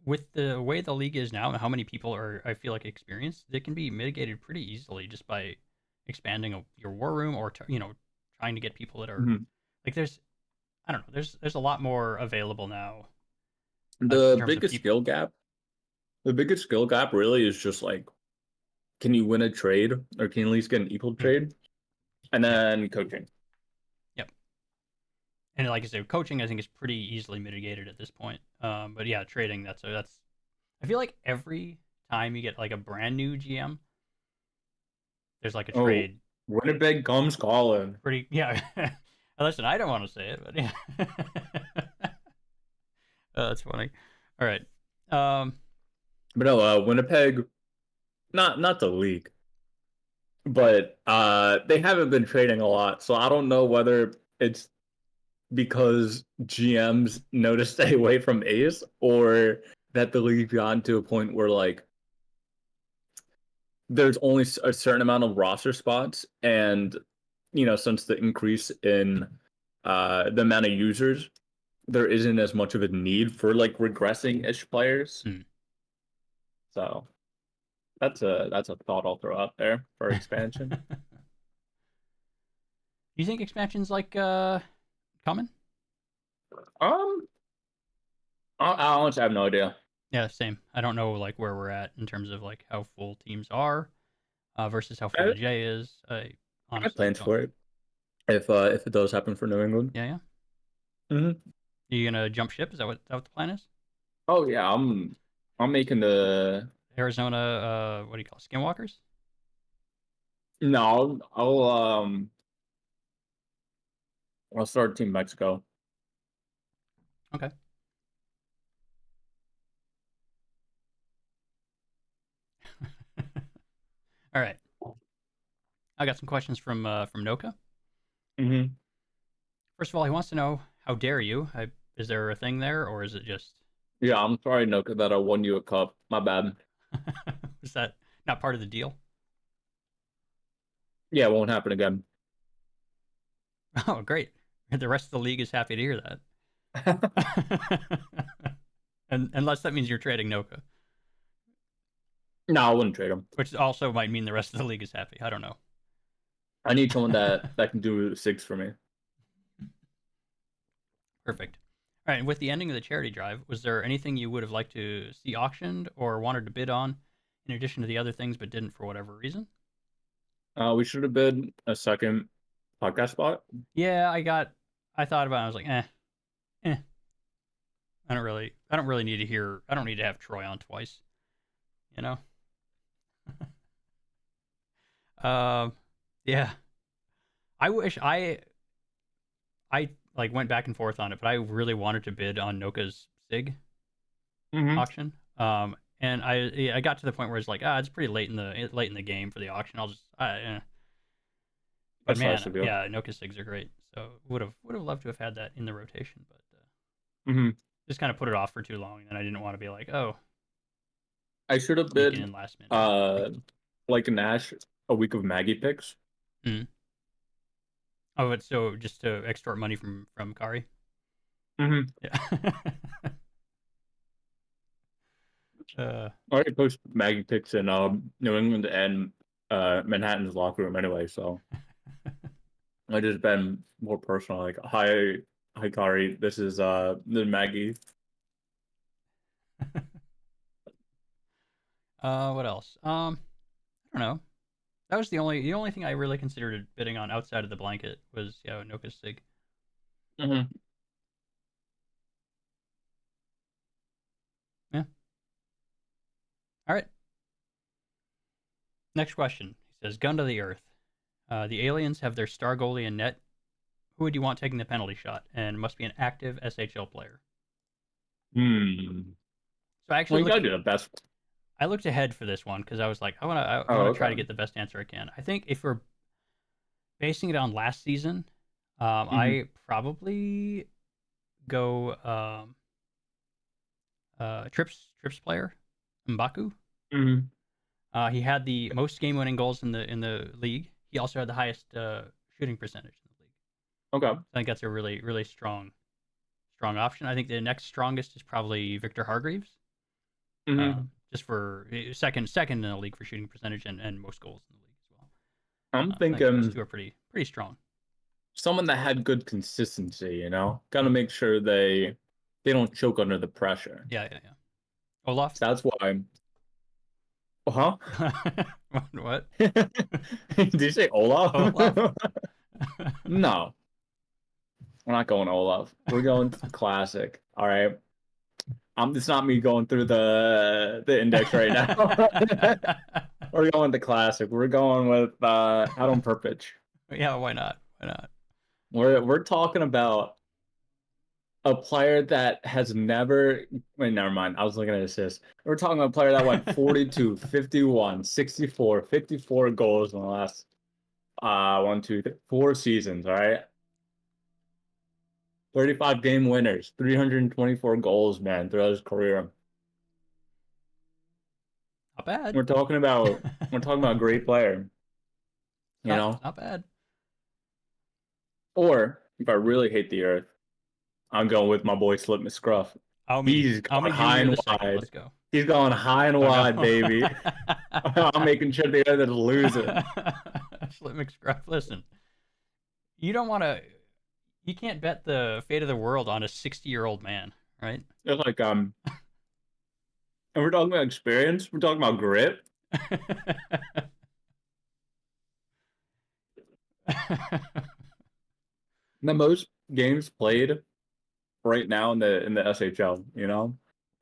with the way the league is now and how many people are, I feel like, experienced, it can be mitigated pretty easily just by expanding your war room or trying to get people that are like I don't know, there's a lot more available now in The terms of biggest people. skill gap, the biggest skill gap really is just like, can you win a trade, or can you at least get an equal Hmm. trade, and Yeah. then coaching. Yep. And like I said, coaching I think is pretty easily mitigated at this point. But yeah, trading that's I feel like every time you get like a brand new GM, there's like a Oh, trade. Winnipeg comes calling. Pretty yeah. Listen, I don't want to say it, but yeah. That's funny. All right. But no, Winnipeg, not the league, but they haven't been trading a lot, so I don't know whether it's because GMs know to stay away from Ace, or that the league's gotten to a point where like there's only a certain amount of roster spots, and since the increase in the amount of users, there isn't as much of a need for like regressing-ish players. Hmm. So that's a thought I'll throw out there for expansion. Do you think expansion's like coming? I honestly have no idea. Yeah, same. I don't know like where we're at in terms of like how full teams are versus how full I, the J is. I I have honestly plans don't. for it if it does happen for New England. Yeah, yeah. Hmm. You gonna jump ship? Is that what the plan is? Oh yeah, I'm making the Arizona, what do you call it? Skinwalkers? no. I'll start Team Mexico. Okay. All right. I got some questions from Noka. Hmm. First of all, he wants to know how dare you? Is there a thing there, or is it just Yeah, I'm sorry, Noka, that I won you a cup. My bad. is that not part of the deal? Yeah, it won't happen again. Oh, great. The rest of the league is happy to hear that. And unless that means you're trading Noka, No, I wouldn't trade him. which also might mean the rest of the league is happy. I don't know. I need someone that can do six for me. Perfect. All right. And with the ending of the charity drive, was there anything you would have liked to see auctioned or wanted to bid on, in addition to the other things, but didn't for whatever reason? We should have bid a second podcast spot. Yeah, I thought about it. I was like, eh. I don't really need to hear. I don't need to have Troy on twice. You know. Um. Yeah. I wish I like went back and forth on it, but I really wanted to bid on Noka's Sig Mm-hmm. auction. And I got to the point where it's like, it's pretty late in the game for the auction. I'll just, but That's man, nice of you. yeah, Noka Sigs are great. So would have loved to have had that in the rotation, but Mm-hmm. just kind of put it off for too long, and I didn't want to be like, oh, I should have sneaking bid in last minute. like an Ash a week of Maggie picks. Mm. Oh, but so just to extort money from Kari. Mm-hmm. Yeah. I already post Maggie picks in New England and Manhattan's locker room anyway, so I just been more personal. Like, hi Kari, this is the Maggie. What else? I don't know. That was the only thing I really considered bidding on outside of the blanket was Noka Sig. Mm-hmm. Yeah. All right. Next question. He says, "Gun to the earth. The aliens have their star goalie in net. Who would you want taking the penalty shot? And must be an active SHL player." Hmm. So Well, you gotta do the best. I looked ahead for this one because I was like, I want Oh, to try to okay. get the best answer I can. I think if we're basing it on last season, Mm-hmm. I probably go Trips player Mbaku. Mm-hmm. He had the most game-winning goals in the league. He also had the highest shooting percentage in the league. Okay. I think that's a really really strong option. I think the next strongest is probably Victor Hargreaves. Mm-hmm. Just for second in the league for shooting percentage and most goals in the league as well. I'm I think those thinking two are pretty strong. someone that had good consistency, gotta make sure they don't choke under the pressure. Yeah. Olaf. So that's why. Huh? What? Did you say Olaf? Olaf? No, we're not going Olaf. We're going classic. All right. It's not me going through the index right now. We're going the classic. We're going with Adam Perpich. Yeah, why not? Why not? We're talking about a player that has never wait, never mind. I was looking at assists. We're talking about a player that went 42, 51, 64, 54 goals in the last 4 seasons, all right? 35 game winners, 324 goals, man, throughout his career. Not bad. We're talking about a great player, you Not know? not bad. Or if I really hate the earth, I'm going with my boy Slip McScruff. He's going Aomi high Jr. and the second. wide. Let's go. He's going high and Oh wide, no. baby. I'm making sure the other's losing. Slip McScruff. Listen, you don't want to. You can't bet the fate of the world on a 60-year-old man, right? It's like and we're talking about experience. We're talking about grit. The most games played right now in the SHL. You know,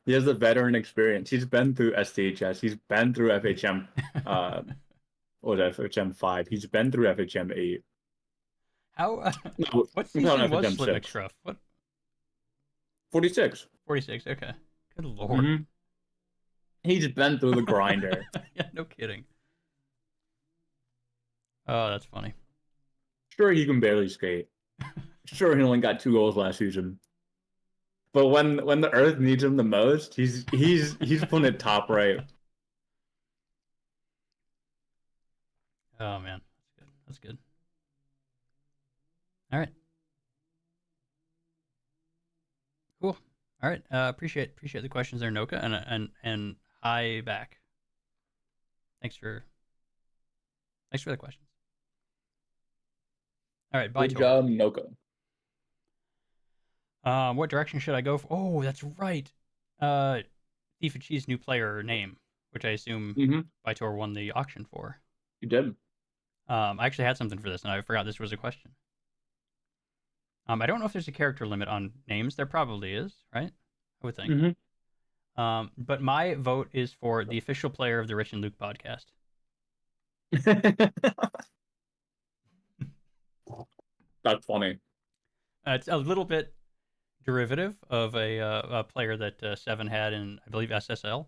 he has the veteran experience. He's been through STHS. He's been through FHM. What was that, FHM 5? He's been through FHM 8. How? No, What we're talking season was FHM 6. Slipmix rough? What? 46. 46. Okay. Good lord. Mhm. He's been through the grinder. Yeah, no kidding. Oh, that's funny. Sure, he can barely skate. Sure, he only got 2 goals last season. But when the Earth needs him the most, he's putting it top right. Oh man, that's good. That's good. All right. Cool. All right. Appreciate the questions there, Noka, and hi back. Thanks for the questions. All right. Bye, Good Tor. job, Noka. What direction should I go for? Oh, that's right. Thief of Cheese new player name, which I assume Vitor won the auction for. You did. I actually had something for this, and I forgot this was a question. I don't know if there's a character limit on names. There probably is, right? I would think. But my vote is for the official player of the Rich and Luke podcast. That's funny. It's a little bit derivative of a player that Seven had in, I believe, SSL.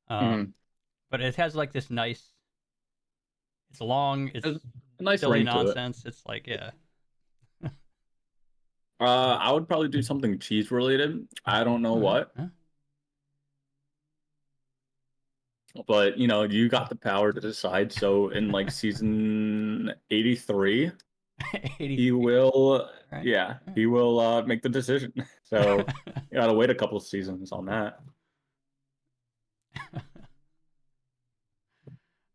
But it has like this nice. It's long. It's a nice silly ring nonsense. to it. It's like, yeah. I would probably do something cheese related. I don't know what. Huh? But you got the power to decide. So in like season 83, 83. he will Right. he will make the decision. So you gotta wait a couple seasons on that.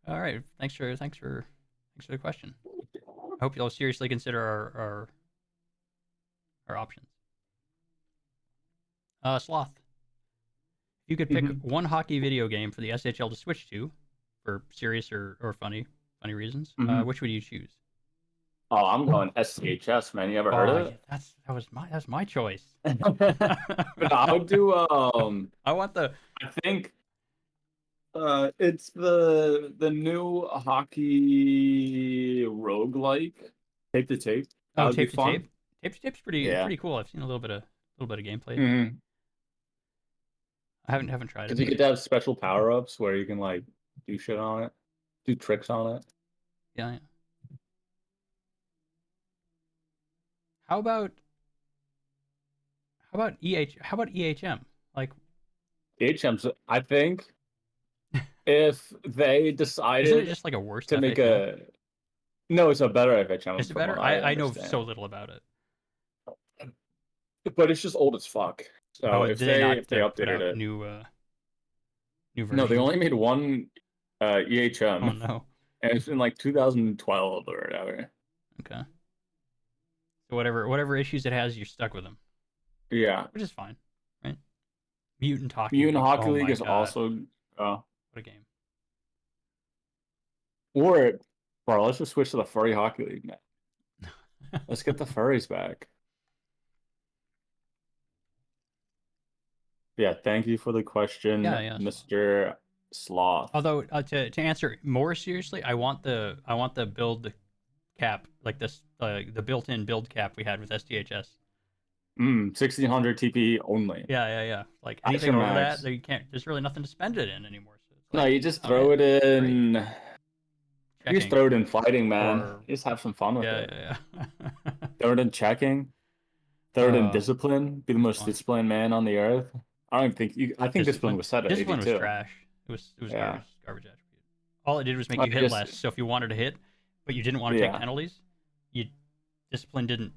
All right. Thanks for the question. I hope you'll seriously consider our options. Sloth. If you could pick one hockey video game for the SHL to switch to, for serious or funny reasons, which would you choose? Oh, I'm going SCHS, man. You ever heard of it? That's my choice. But I would do I want the. I think it's the new hockey roguelike Tape to Tape. That would be fun. Tape. Tape to Tape's pretty cool. I've seen a little bit of gameplay. Mm-hmm. I haven't tried it. Because you get to have special power ups where you can like do shit on it, do tricks on it. Yeah. How about EHM? Like EHM's, I think, if they decided, isn't it just like a worse to FHM? make a? No, it's a better FHM. Is it better? I know so little about it. But it's just old as fuck. So if they updated it, new version. No, they only made one EHM. Oh no. And it's in like 2012 or whatever. Okay. So whatever issues it has, you're stuck with them. Yeah. Which is fine, right? Mutant Hockey League is also what a game. Or bro, let's just switch to the Furry Hockey League now. Let's get the furries back. Yeah, thank you for the question, Mr. Sloth. Although to answer more seriously, I want the build cap, like this the built-in build cap we had with STHS. 1600 TP only. Yeah. Like anything over that, you can't. There's really nothing to spend it in anymore. So it's like, no, you just throw it in. Great. You just throw it in fighting, man. You just have some fun with it. Yeah. Throw it in checking. Throw it in discipline. Be the most disciplined man on the earth. I don't think you. I think discipline was set at 82. Discipline was trash. It was garbage attribute. All it did was make you hit less. So if you wanted to hit, but you didn't want to take penalties, discipline didn't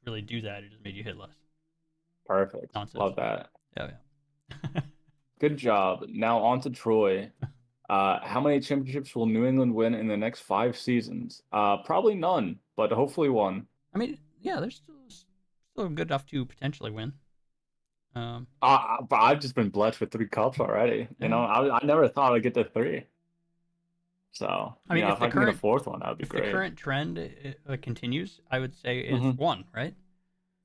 really do that. It just made you hit less. Perfect. Nonsense. Love that. Yeah. Good job. Now on to Troy. How many championships will New England win in the next 5 seasons? Probably none, but hopefully one. I mean, yeah, there's still good enough to potentially win. But I've just been blessed with 3 cups already. Yeah. You know, I never thought I'd get to 3. So, I mean, you know, if if the I can get a current 4th one, that would be if the great. current trend continues, I would say it's Mhm. 1, right?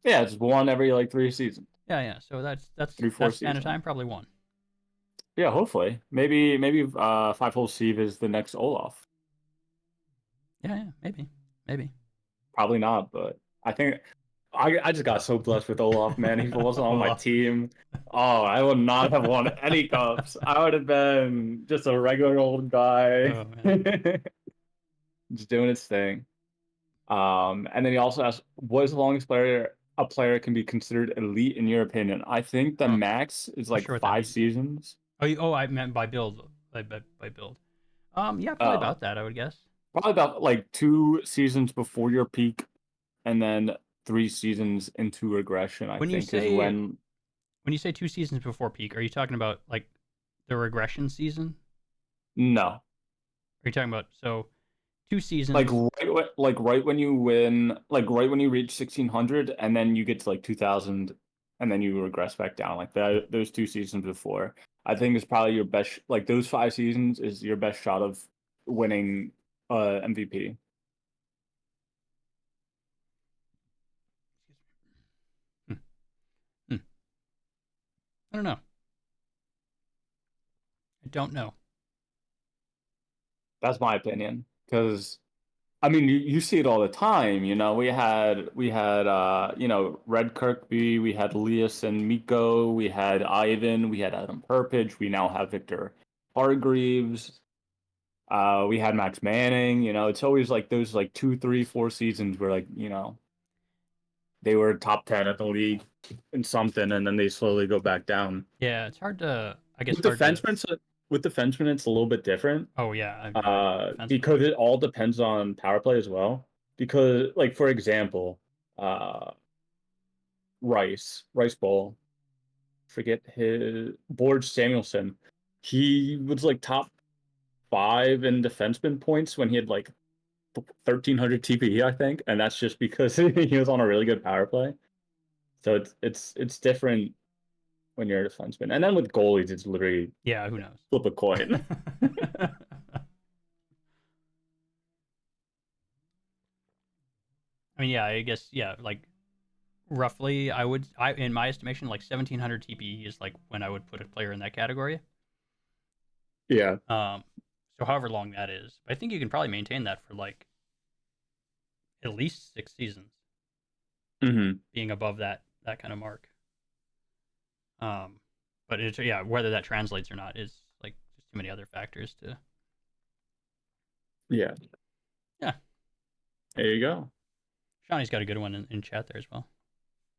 Yeah, it's 1 every like 3 seasons, Yeah. So that's 3-4 span of seasons. time, probably 1. Yeah, hopefully. Maybe 5-hole Steve is the next Olaf. Yeah, maybe. Probably not, but I think I just got so blessed with Olaf, man. If he wasn't on my Olaf. team, oh, I would not have won any cups. I would have been just a regular old guy, Oh man. just doing his thing. And then he also asked, "What is the longest player a player can be considered elite in your opinion?" I think the Oh, max is not like sure what that 5 means. seasons. I meant by build. By build. Yeah, probably Uh, about that, I would guess. Probably about like 2 seasons before your peak, and then 3 seasons into regression. I When you think is say when. 2 seasons before peak, are you talking about like the regression season? No, Are you talking about 2 like seasons? right when you win, like right when you reach 1600, and then you get to like 2000, and then you regress back down. Like that, those 2 seasons before, I think is probably your best. Like those 5 seasons is your best shot of winning MVP. Hmm. Hmm. I don't know. I don't know. That's my opinion. Because I mean, you see it all the time. You know, we had you know, Red Kirkby, we had Elias and Miko, we had Ivan, we had Adam Perpich, we now have Victor Hargreaves. We had Max Manning. You know, it's always like those like 2, 3, 4 seasons where like, you know, they were top 10 at the league in something, and then they slowly go back down. Yeah, it's hard to. I guess With hard to. defensemen, with defensemen, it's a little bit different. Oh yeah, you're right. Defenseman. Because it all depends on power play as well. Because, like, for example, Rice Bowl, forget his Borge Samuelson. He was like top 5 in defenseman points when he had like 1300 TPE, I think, and that's just because he was on a really good power play. So it's different when you're a defenseman, and then with goalies, it's literally Yeah, who knows? flip a coin. I mean, yeah, I guess like roughly, I in my estimation, like 1700 TPE is like when I would put a player in that category. Yeah. So however long that is, I think you can probably maintain that for like at least 6 seasons, Mm-hmm. being above that kind of mark. But it's whether that translates or not is like just too many other factors to. Yeah. Yeah. There you go. Shawnee's got a good one in chat there as well.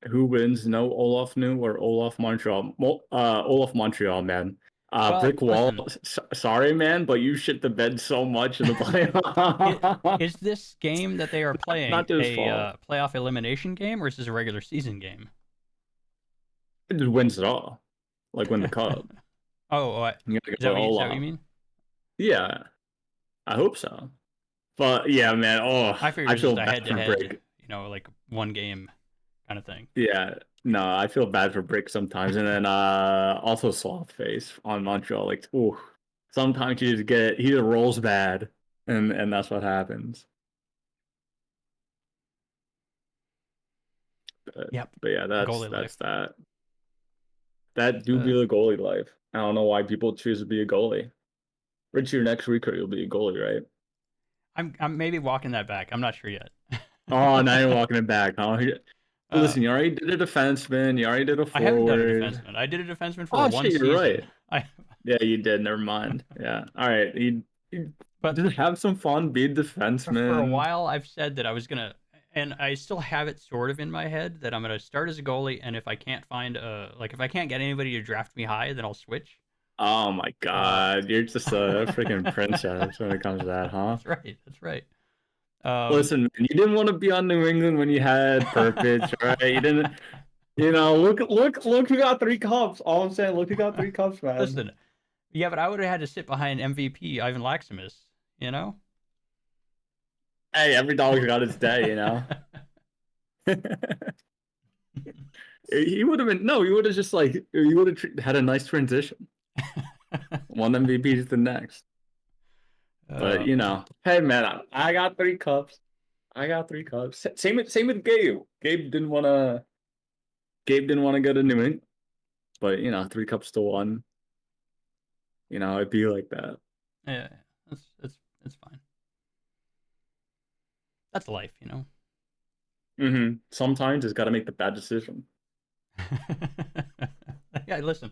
Who wins? No Olaf New or Olaf Montreal? Olaf Montreal, man. Well, Brick Wall. listen. Sorry, man, but you shit the bed so much in the playoff. Is this game that they are playing Not his a fault. playoff elimination game, or is this a regular season game? It just wins it all. Like win the cup. Oh, You is gotta that go what Olaf. you mean? Yeah, I hope so. But yeah, man. Oh, I figured I it was just feel a bad for head-to-head, Brick. like one game kind of thing. Yeah, no, I feel bad for Brick sometimes, and then also Soft Face on Montreal. Like, ooh, sometimes you just get he just rolls bad, and that's what happens. Yep. But yeah, Goalie that's life. that. That do be the goalie life. I don't know why people choose to be a goalie. Richie, your next recruit, you'll be a goalie, right? I'm maybe walking that back. I'm not sure yet. Oh, now you're walking it back, huh? uh, Listen, you already did a defenseman. You already did a I haven't done a forward. defenseman. I did a defenseman for Oh one shit, you're season. right. Yeah, you did. Never mind. Yeah. All right. You But just have some fun. Be a for a defenseman. while, I've said that I was gonna, and I still have it sort of in my head that I'm gonna start as a goalie, and if I can't find if I can't get anybody to draft me high, then I'll switch. Oh my Uh, God, you're just a freaking princess when it comes to that, huh? that's right. That's right. Um, Listen, man, you didn't want to be on New England when you had Purpich, right? You didn't. You know, look who got 3 cups. All I'm saying, look who got 3 cups, man. listen, yeah, but I would have had to sit behind MVP Ivan Laximus, you know. Hey, every dog's got its day, you know. He would have been no. He would have just like he would have had a nice transition. One MVP to the next. But you know, hey man, I got 3 cups. I got 3 cups. Same with Gabe. Gabe didn't want to go to New England, but you know, 3 cups to 1. You know, it'd be like that. Yeah, it's fine. That's life, you know. Sometimes it's got to make the bad decision. Yeah, listen,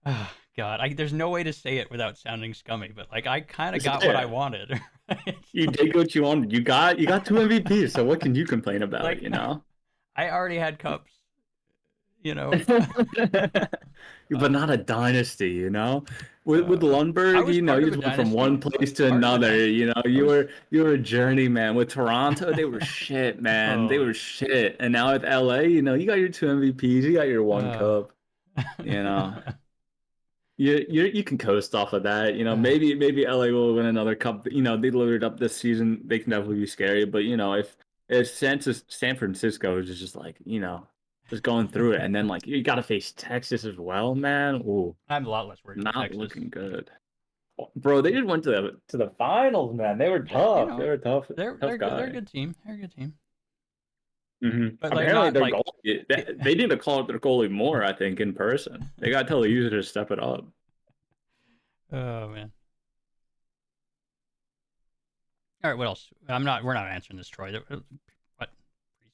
oh, God, there's no way to say it without sounding scummy, but like I kind of got what I wanted. Right? You did what you wanted. You got 2 MVPs. So what can you complain about? Like, You know. I already had cups. You know. But not a dynasty, you know. With Lundberg, was you know, part you of a just went from dynasty. one place to Part of a another. dynasty. You know, you were a journeyman. With Toronto, they were shit, man. They Oh. were shit. And now with LA, you know, you got your 2 MVPs, you got your 1 cup. You know, you can coast off of that. You know, maybe LA will win another cup. You know, they loaded up this season. They can definitely be scary. But you know, if San Francisco is just like, you know, just going through it, and then like you got to face Texas as well, man. Ooh, I'm a lot less worried about not Texas. looking good, bro. They just went to the finals, man. They were tough. You know, they were tough. They're tough guy. they're a good team. They're a good team. But like, apparently not their like goalie, they need to call up their goalie more. I think in person, they got to tell the user to step it up. Oh man. All right, what else? We're not answering this, Troy. What?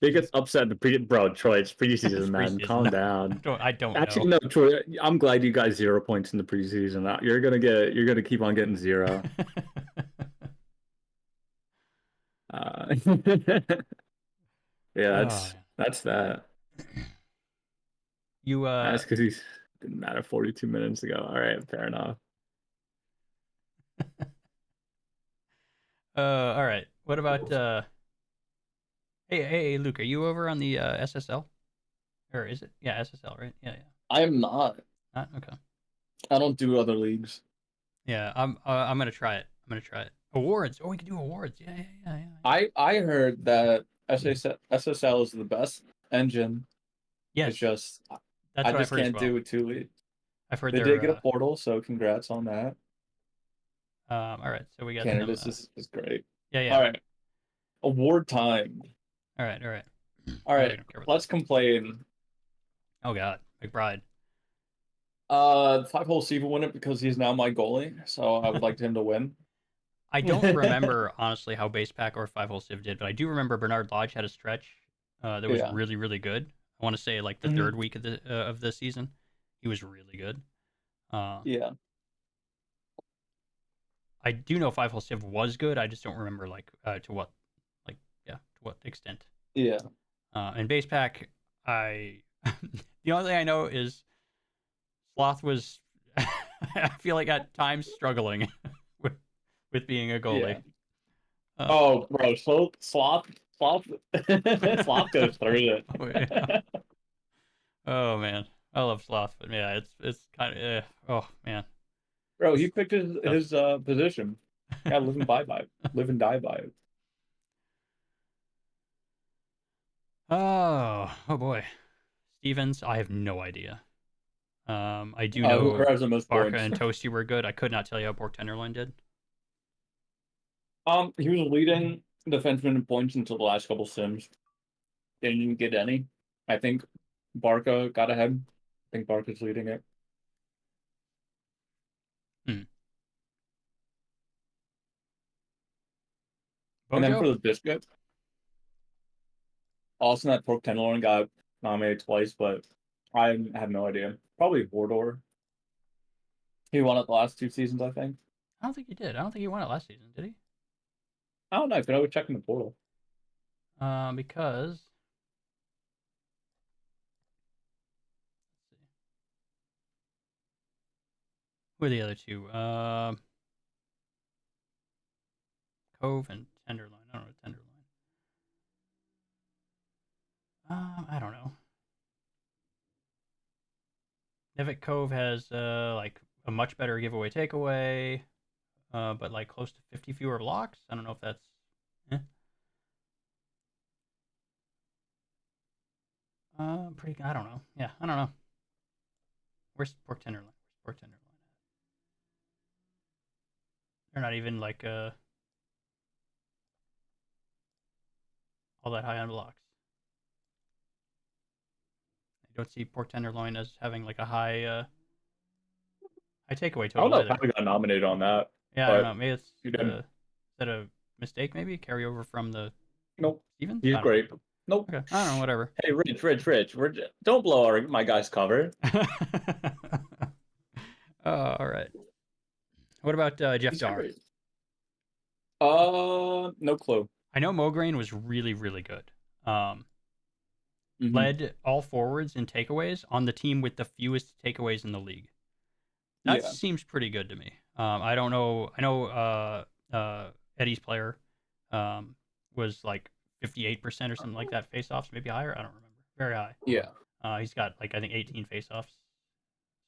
Biggest upset bro, Troy. It's preseason, It's man. preseason. Calm down. I don't Actually, know. no, Troy. I'm glad you got 0 points in the preseason. You're gonna keep on getting 0. Yeah, that's that. You That's because he didn't matter 42 minutes ago. All right, fair enough. All right. What about Hey, Luke, are you over on the SSL? Or is it? Yeah, SSL, right? Yeah. I am not. Not? Okay. I don't do other leagues. Yeah, I'm gonna try it. Awards. Oh, we can do awards. Yeah. I heard that SSL is the best engine. Yes. It's just That's I what just I've heard can't as well. do it 2 leagues. I've heard they did get a portal, so congrats on that. All right, so we got Candidates is great. Yeah. All right, award time. All right. All right, let's complain. Oh God, McBride. 5-hole Steve will win it because he's now my goalie, so I would like him to win. I don't remember honestly how base pack or 5-hole Civ did, but I do remember Bernard Lodge had a stretch that was really, really good. I want to say like the third week of the season, he was really good. Yeah. I do know 5-hole Civ was good. I just don't remember to what extent. Yeah. And base pack, the only thing I know is Sloth was I feel like at times struggling with being a goalie. Yeah. Oh, bro, Sloth goes through it. Oh man, I love Sloth, but yeah, it's kind of oh man. Bro, he picked his position. Yeah, live and die by it. Oh boy, Stevens. I have no idea. I do know who grabs the most Barca points. and Toasty were good. I could not tell you how Pork Tenderloin did. He was leading defenseman in points until the last couple sims. Didn't get any. I think Barca got ahead. I think Barca's leading it. And then for the biscuit, also that Pork Tenderloin got nominated twice, but I have no idea. Probably Vordor. He won it the last 2 seasons, I think. I don't think he did. I don't think he won it last season, did he? I don't know. I could always check in the portal. Because who are the other two? Cove and Tenderloin. I don't know Tenderloin. I don't know. Nevic Cove has like a much better giveaway takeaway, but like close to 50 fewer blocks. I don't know if that's. Pretty. I don't know. Yeah, I don't know. Where's pork tenderloin? Where's pork tenderloin? They're not even like all that high on blocks. I don't see pork tenderloin as having like a high takeaway I total don't know either. how we got nominated on that. Yeah, I don't but know. Maybe it's you didn't. is that a mistake? Maybe carry over from the Nope. Stevens. He's I don't great. Nope. know. Okay, I don't know. Whatever. Hey, Rich. Don't blow my guy's cover. All right. What about Jeff He's Dar? great. No clue. I know Mograine was really, really good. Mhm. Led all forwards in takeaways on the team with the fewest takeaways in the league. That Yeah. seems pretty good to me. I don't know. I know Eddie's player was like 58% or something like that face-offs, maybe higher. I don't remember. Very high. Yeah. He's got like I think 18 face-offs.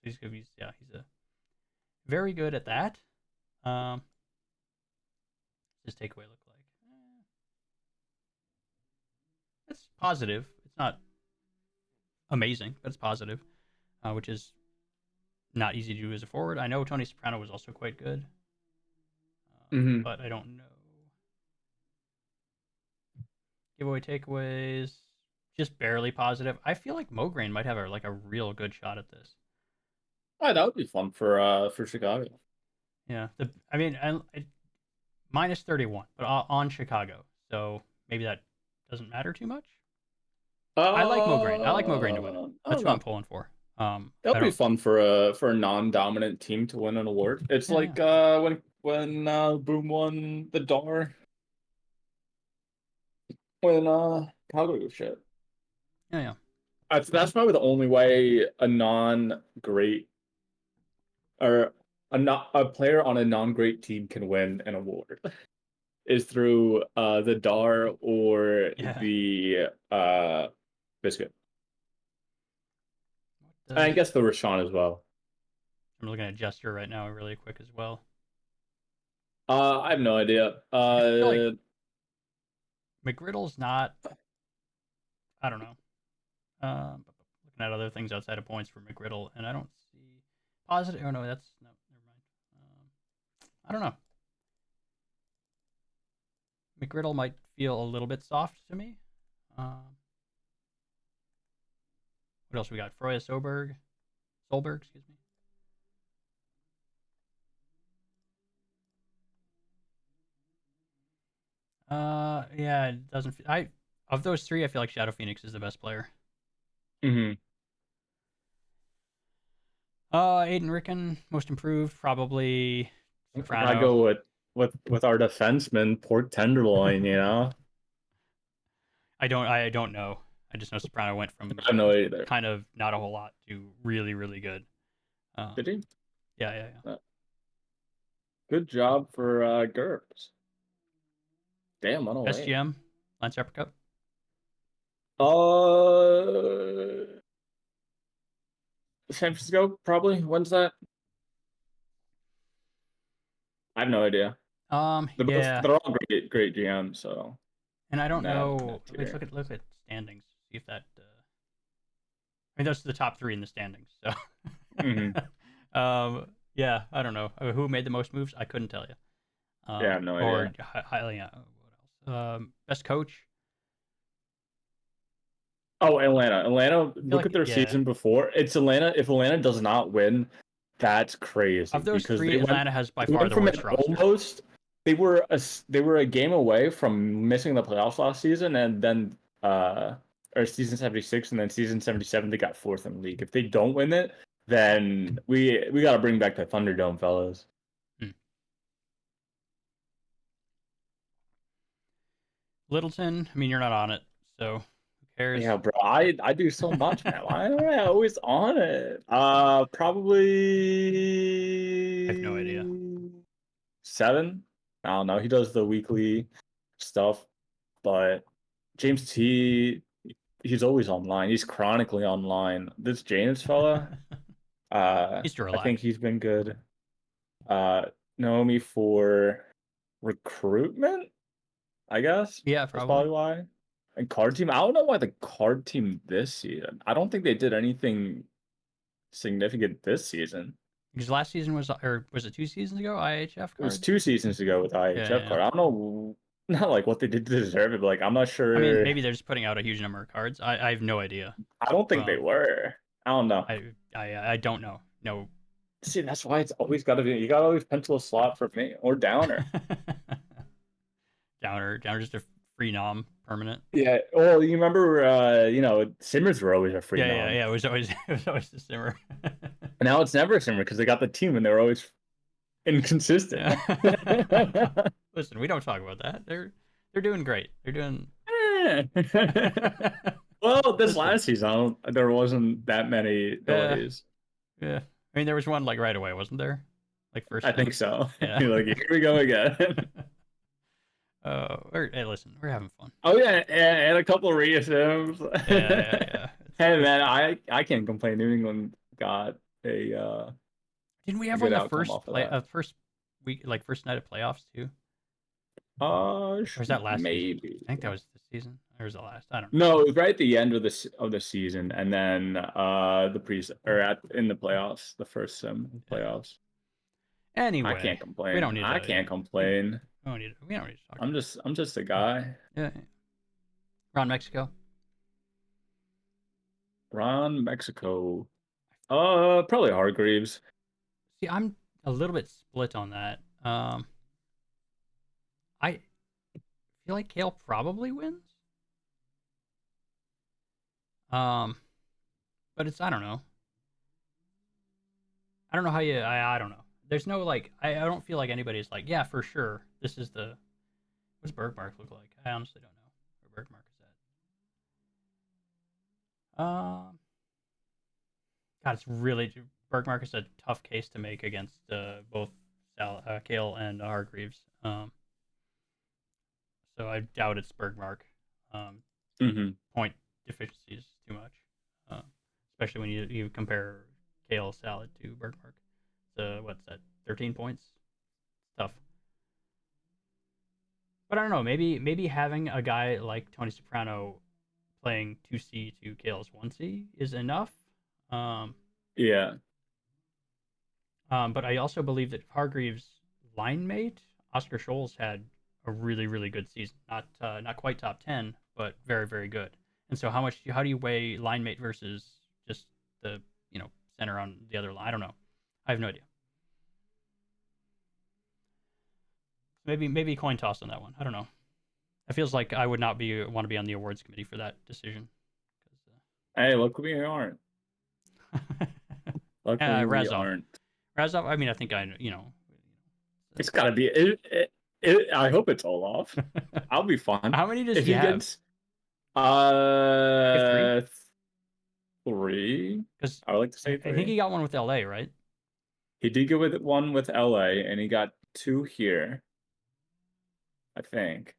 He's a very good at that. His takeaway look like? It's positive. It's not amazing, but it's positive, which is not easy to do as a forward. I know Tony Soprano was also quite good, Mhm. but I don't know. Giveaway takeaways, just barely positive. I feel like Mograine might have a real good shot at this. Oh, that would be fun for Chicago. Yeah, I minus 31, but on Chicago, so maybe that doesn't matter too much. I like Mograine. I like Mograine to win it. That's what I'm pulling for. That would be fun for a non-dominant team to win an award. It's Yeah, like when Boom won the Dar when Calgary was shit. Yeah. That's probably the only way a non-great or a player on a non-great team can win an award is through the Dar or Yeah. the Biscuit. What I does- guess the Rashawn as well. I'm looking at Jester right now, really quick as well. I have no idea. feel McGriddle's not. I don't know. Looking at other things outside of points for McGriddle, and I don't see positive. Oh no, that's no. Never mind. I don't know. McGriddle might feel a little bit soft to me. What else we got? Froya Solberg, excuse me. Yeah, it doesn't. Of those three, I feel like Shadow Phoenix is the best player. Mm-hmm. Aiden Rickon, most improved, probably. Soprano. I go with our defenseman, pork tenderloin. You know. I don't know. I just know Soprano went from I have no idea either. kind of not a whole lot to really, really good. Did he? Yeah. Good job for GURPS. Damn, 108. SGM, Lance Uppercut. San Francisco, probably. When's that? I have no idea. Yeah. They're all great GMs, so. And I don't Nah, know. not Let's tier. look at standings. See if that. I mean, those are the top three in the standings. So. Mhm. Yeah, I don't know who made the most moves. I couldn't tell you. Yeah, I have no idea. Or highly. What else? Best coach. Oh, Atlanta. Look like- at their yeah. season before. It's Atlanta. If Atlanta does not win, that's crazy. Of those because three, they went- Atlanta has by they far went the from worst an roster. almost. They were a game away from missing the playoffs last season, and then or season 76, and then season 77 they got fourth in the league. If they don't win it, then we got to bring back the Thunderdome, fellas. Littleton. I mean, you're not on it, so who cares? Yeah, bro. I do so much, man. Why am I always on it? Probably. I have no idea. 7. I don't know. He does the weekly stuff, but James T. He's always online. He's chronically online. This James fella, He's to I relax. think he's been good. Naomi for recruitment, I guess. Yeah, That's probably probably. And card team, I don't know why the card team this season. I don't think they did anything significant this season. Because last season was, or was it 2 seasons ago? IHF It was card. 2 seasons ago with the IHF yeah. card. I don't know, not like what they did to deserve it, but like I'm not sure. I mean, maybe they're just putting out a huge number of cards. I have no idea. I don't think they were. I don't know. I don't know. No. See, that's why it's always got to be. You got to always pencil a slot for me or Downer. Downer just a free nom permanent. Yeah. Well, you remember, Simmers were always a free nom. Yeah. It was always the Simmer. Now it's never a Simmer because they got the team and they were always inconsistent. Listen, we don't talk about that. They're doing great. They're doing. Well, this last season, there wasn't that many delays. Yeah. I mean, there was one like right away, wasn't there? Like first. I think so. Yeah. You're like, here we go again. Hey, listen, we're having fun. Oh yeah, and a couple of reasons. Yeah. Hey man, I can't complain. New England got a. Didn't we have good one the outcome first off of that. first week, like first night of playoffs too? Or was that last maybe? season? I think that was this season. Or was it last? I don't know. No, it was right at the end of the season, and then in the playoffs, the first playoffs. Anyway, I can't complain. we don't need I to- can't complain. we don't need to talk. I'm just a guy. Yeah. Ron Mexico. Ron Mexico. Probably Hargreaves. See, I'm a little bit split on that. I feel like Kale probably wins. But it's, I don't know. I don't know how you, I don't know. There's no like, I don't feel like anybody's like, yeah, for sure. This is the, what's Bergmark look like? I honestly don't know where Bergmark is at. God, it's really, Bergmark is a tough case to make against both Kale and Hargreaves. So I doubt it's Bergmark. Point deficiencies too much, especially when you compare Kale Salad to Bergmark. So what's that? 13 points. It's tough. But I don't know. Maybe having a guy like Tony Soprano playing 2C to Kale's 1C is enough. Yeah. But I also believe that Hargreaves' line mate Oscar Scholes had a really, really good season. Not quite top 10, but very, very good. And so how do you weigh line mate versus just the center on the other line? I don't know. I have no idea. Maybe coin toss on that one. I don't know. It feels like I would not want to be on the awards committee for that decision. Hey, look, we aren't. Luckily, we Razov. aren't. Razov, I mean, I think It's gotta be. I hope it's Olaf. I'll be fine. How many does if he have? gets, have 3. Because I would like to say 3. I think he got one with LA, right? He did go with one with LA, and he got 2 here. I think.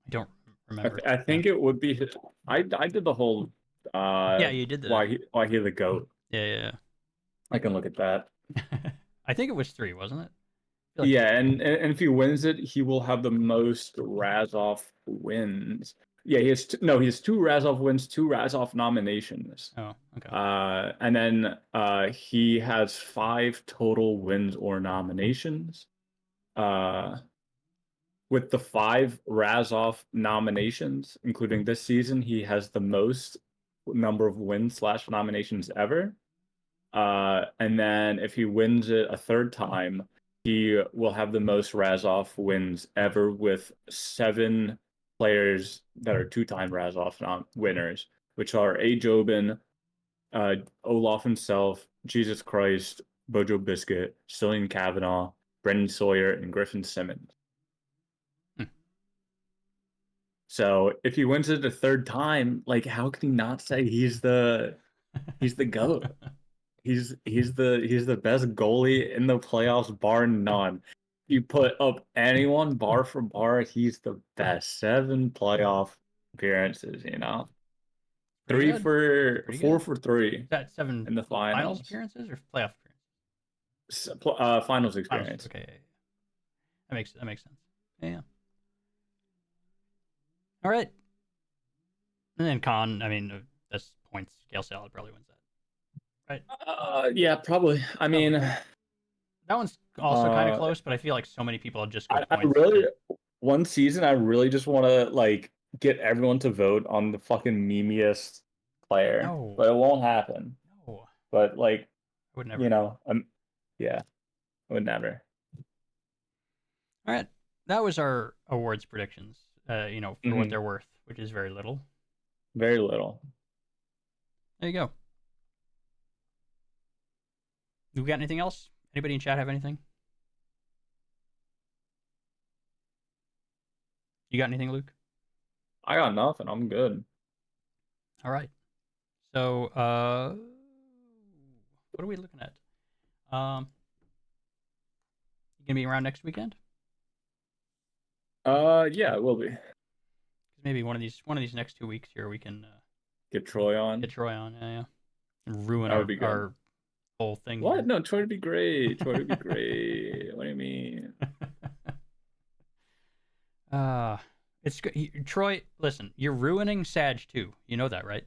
I don't remember. I think it would be. I did the whole. Yeah, you did that. Why he the GOAT? Yeah. I can look at that. I think it was 3, wasn't it? Yeah, and if he wins it, he will have the most Razov wins. Yeah, he has 2 Razov wins, 2 Razov nominations. Oh, okay. And then he has 5 total wins or nominations. With the 5 Razov nominations, including this season, he has the most number of wins / nominations ever. And then if he wins it a 3rd time, he will have the most Razov wins ever with 7 players that are 2-time Razov winners, which are A. Jobin, Olaf himself, Jesus Christ, Bojo Biscuit, Cillian Kavanaugh, Brendan Sawyer, and Griffin Simmons. So if he wins it a 3rd time, like how can he not say he's the GOAT? He's the best goalie in the playoffs, bar none. You put up anyone bar for bar, he's the best. 7 playoff appearances, 4 for 3 Is that 7 in the finals appearances or playoff appearances? Finals experience. Okay, that makes sense. Yeah. All right. And then con, I mean, that's points. Kale Salad probably wins that. Yeah, probably. I mean, That one's also kind of Uh, close, but I feel like so many people just go I points. really one season I really just want to like get everyone to vote on the fucking memeiest player, No. but it won't happen. No, But like, I would never. you know, yeah, I would never. All right. That was our awards predictions, for what Mhm. they're worth, which is very little. Very little. There you go. You got anything else? Anybody in chat have anything? You got anything, Luke? I got nothing. I'm good. All right. So, what are we looking at? You gonna be around next weekend? Yeah, it will be. 'Cause maybe one of these next 2 weeks here we can Get Troy on. get Troy on. Yeah. And ruin That would be good. our whole thing. What? Here. No, Troy would be great. Troy would be great. What do you mean? It's Troy. Listen, you're ruining Sag too. You know that, right?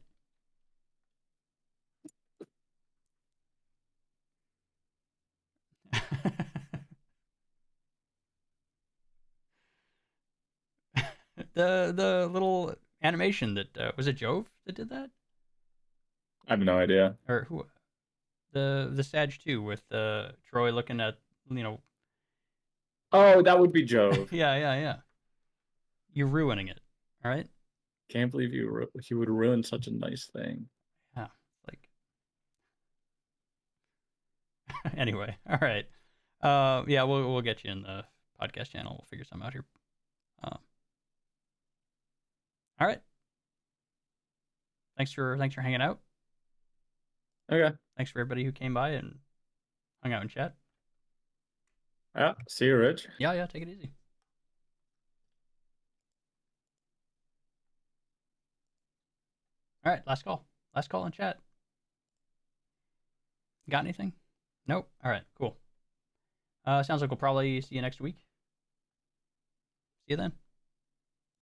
the little animation that was it Jove that did that, I have no idea. or who? The Sag 2 with Troy looking at Oh, that would be Jove. yeah. You're ruining it. All right. Can't believe he would ruin such a nice thing. Yeah. Like. Anyway. All right. Yeah. We'll get you in the podcast channel. We'll figure something out here. All right. Thanks for hanging out. Okay. Thanks for everybody who came by and hung out in chat. Yeah. See you, Rich. Yeah. Take it easy. All right. Last call. Last call in chat. Got anything? Nope. All right. Cool. Sounds like we'll probably see you next week. See you then.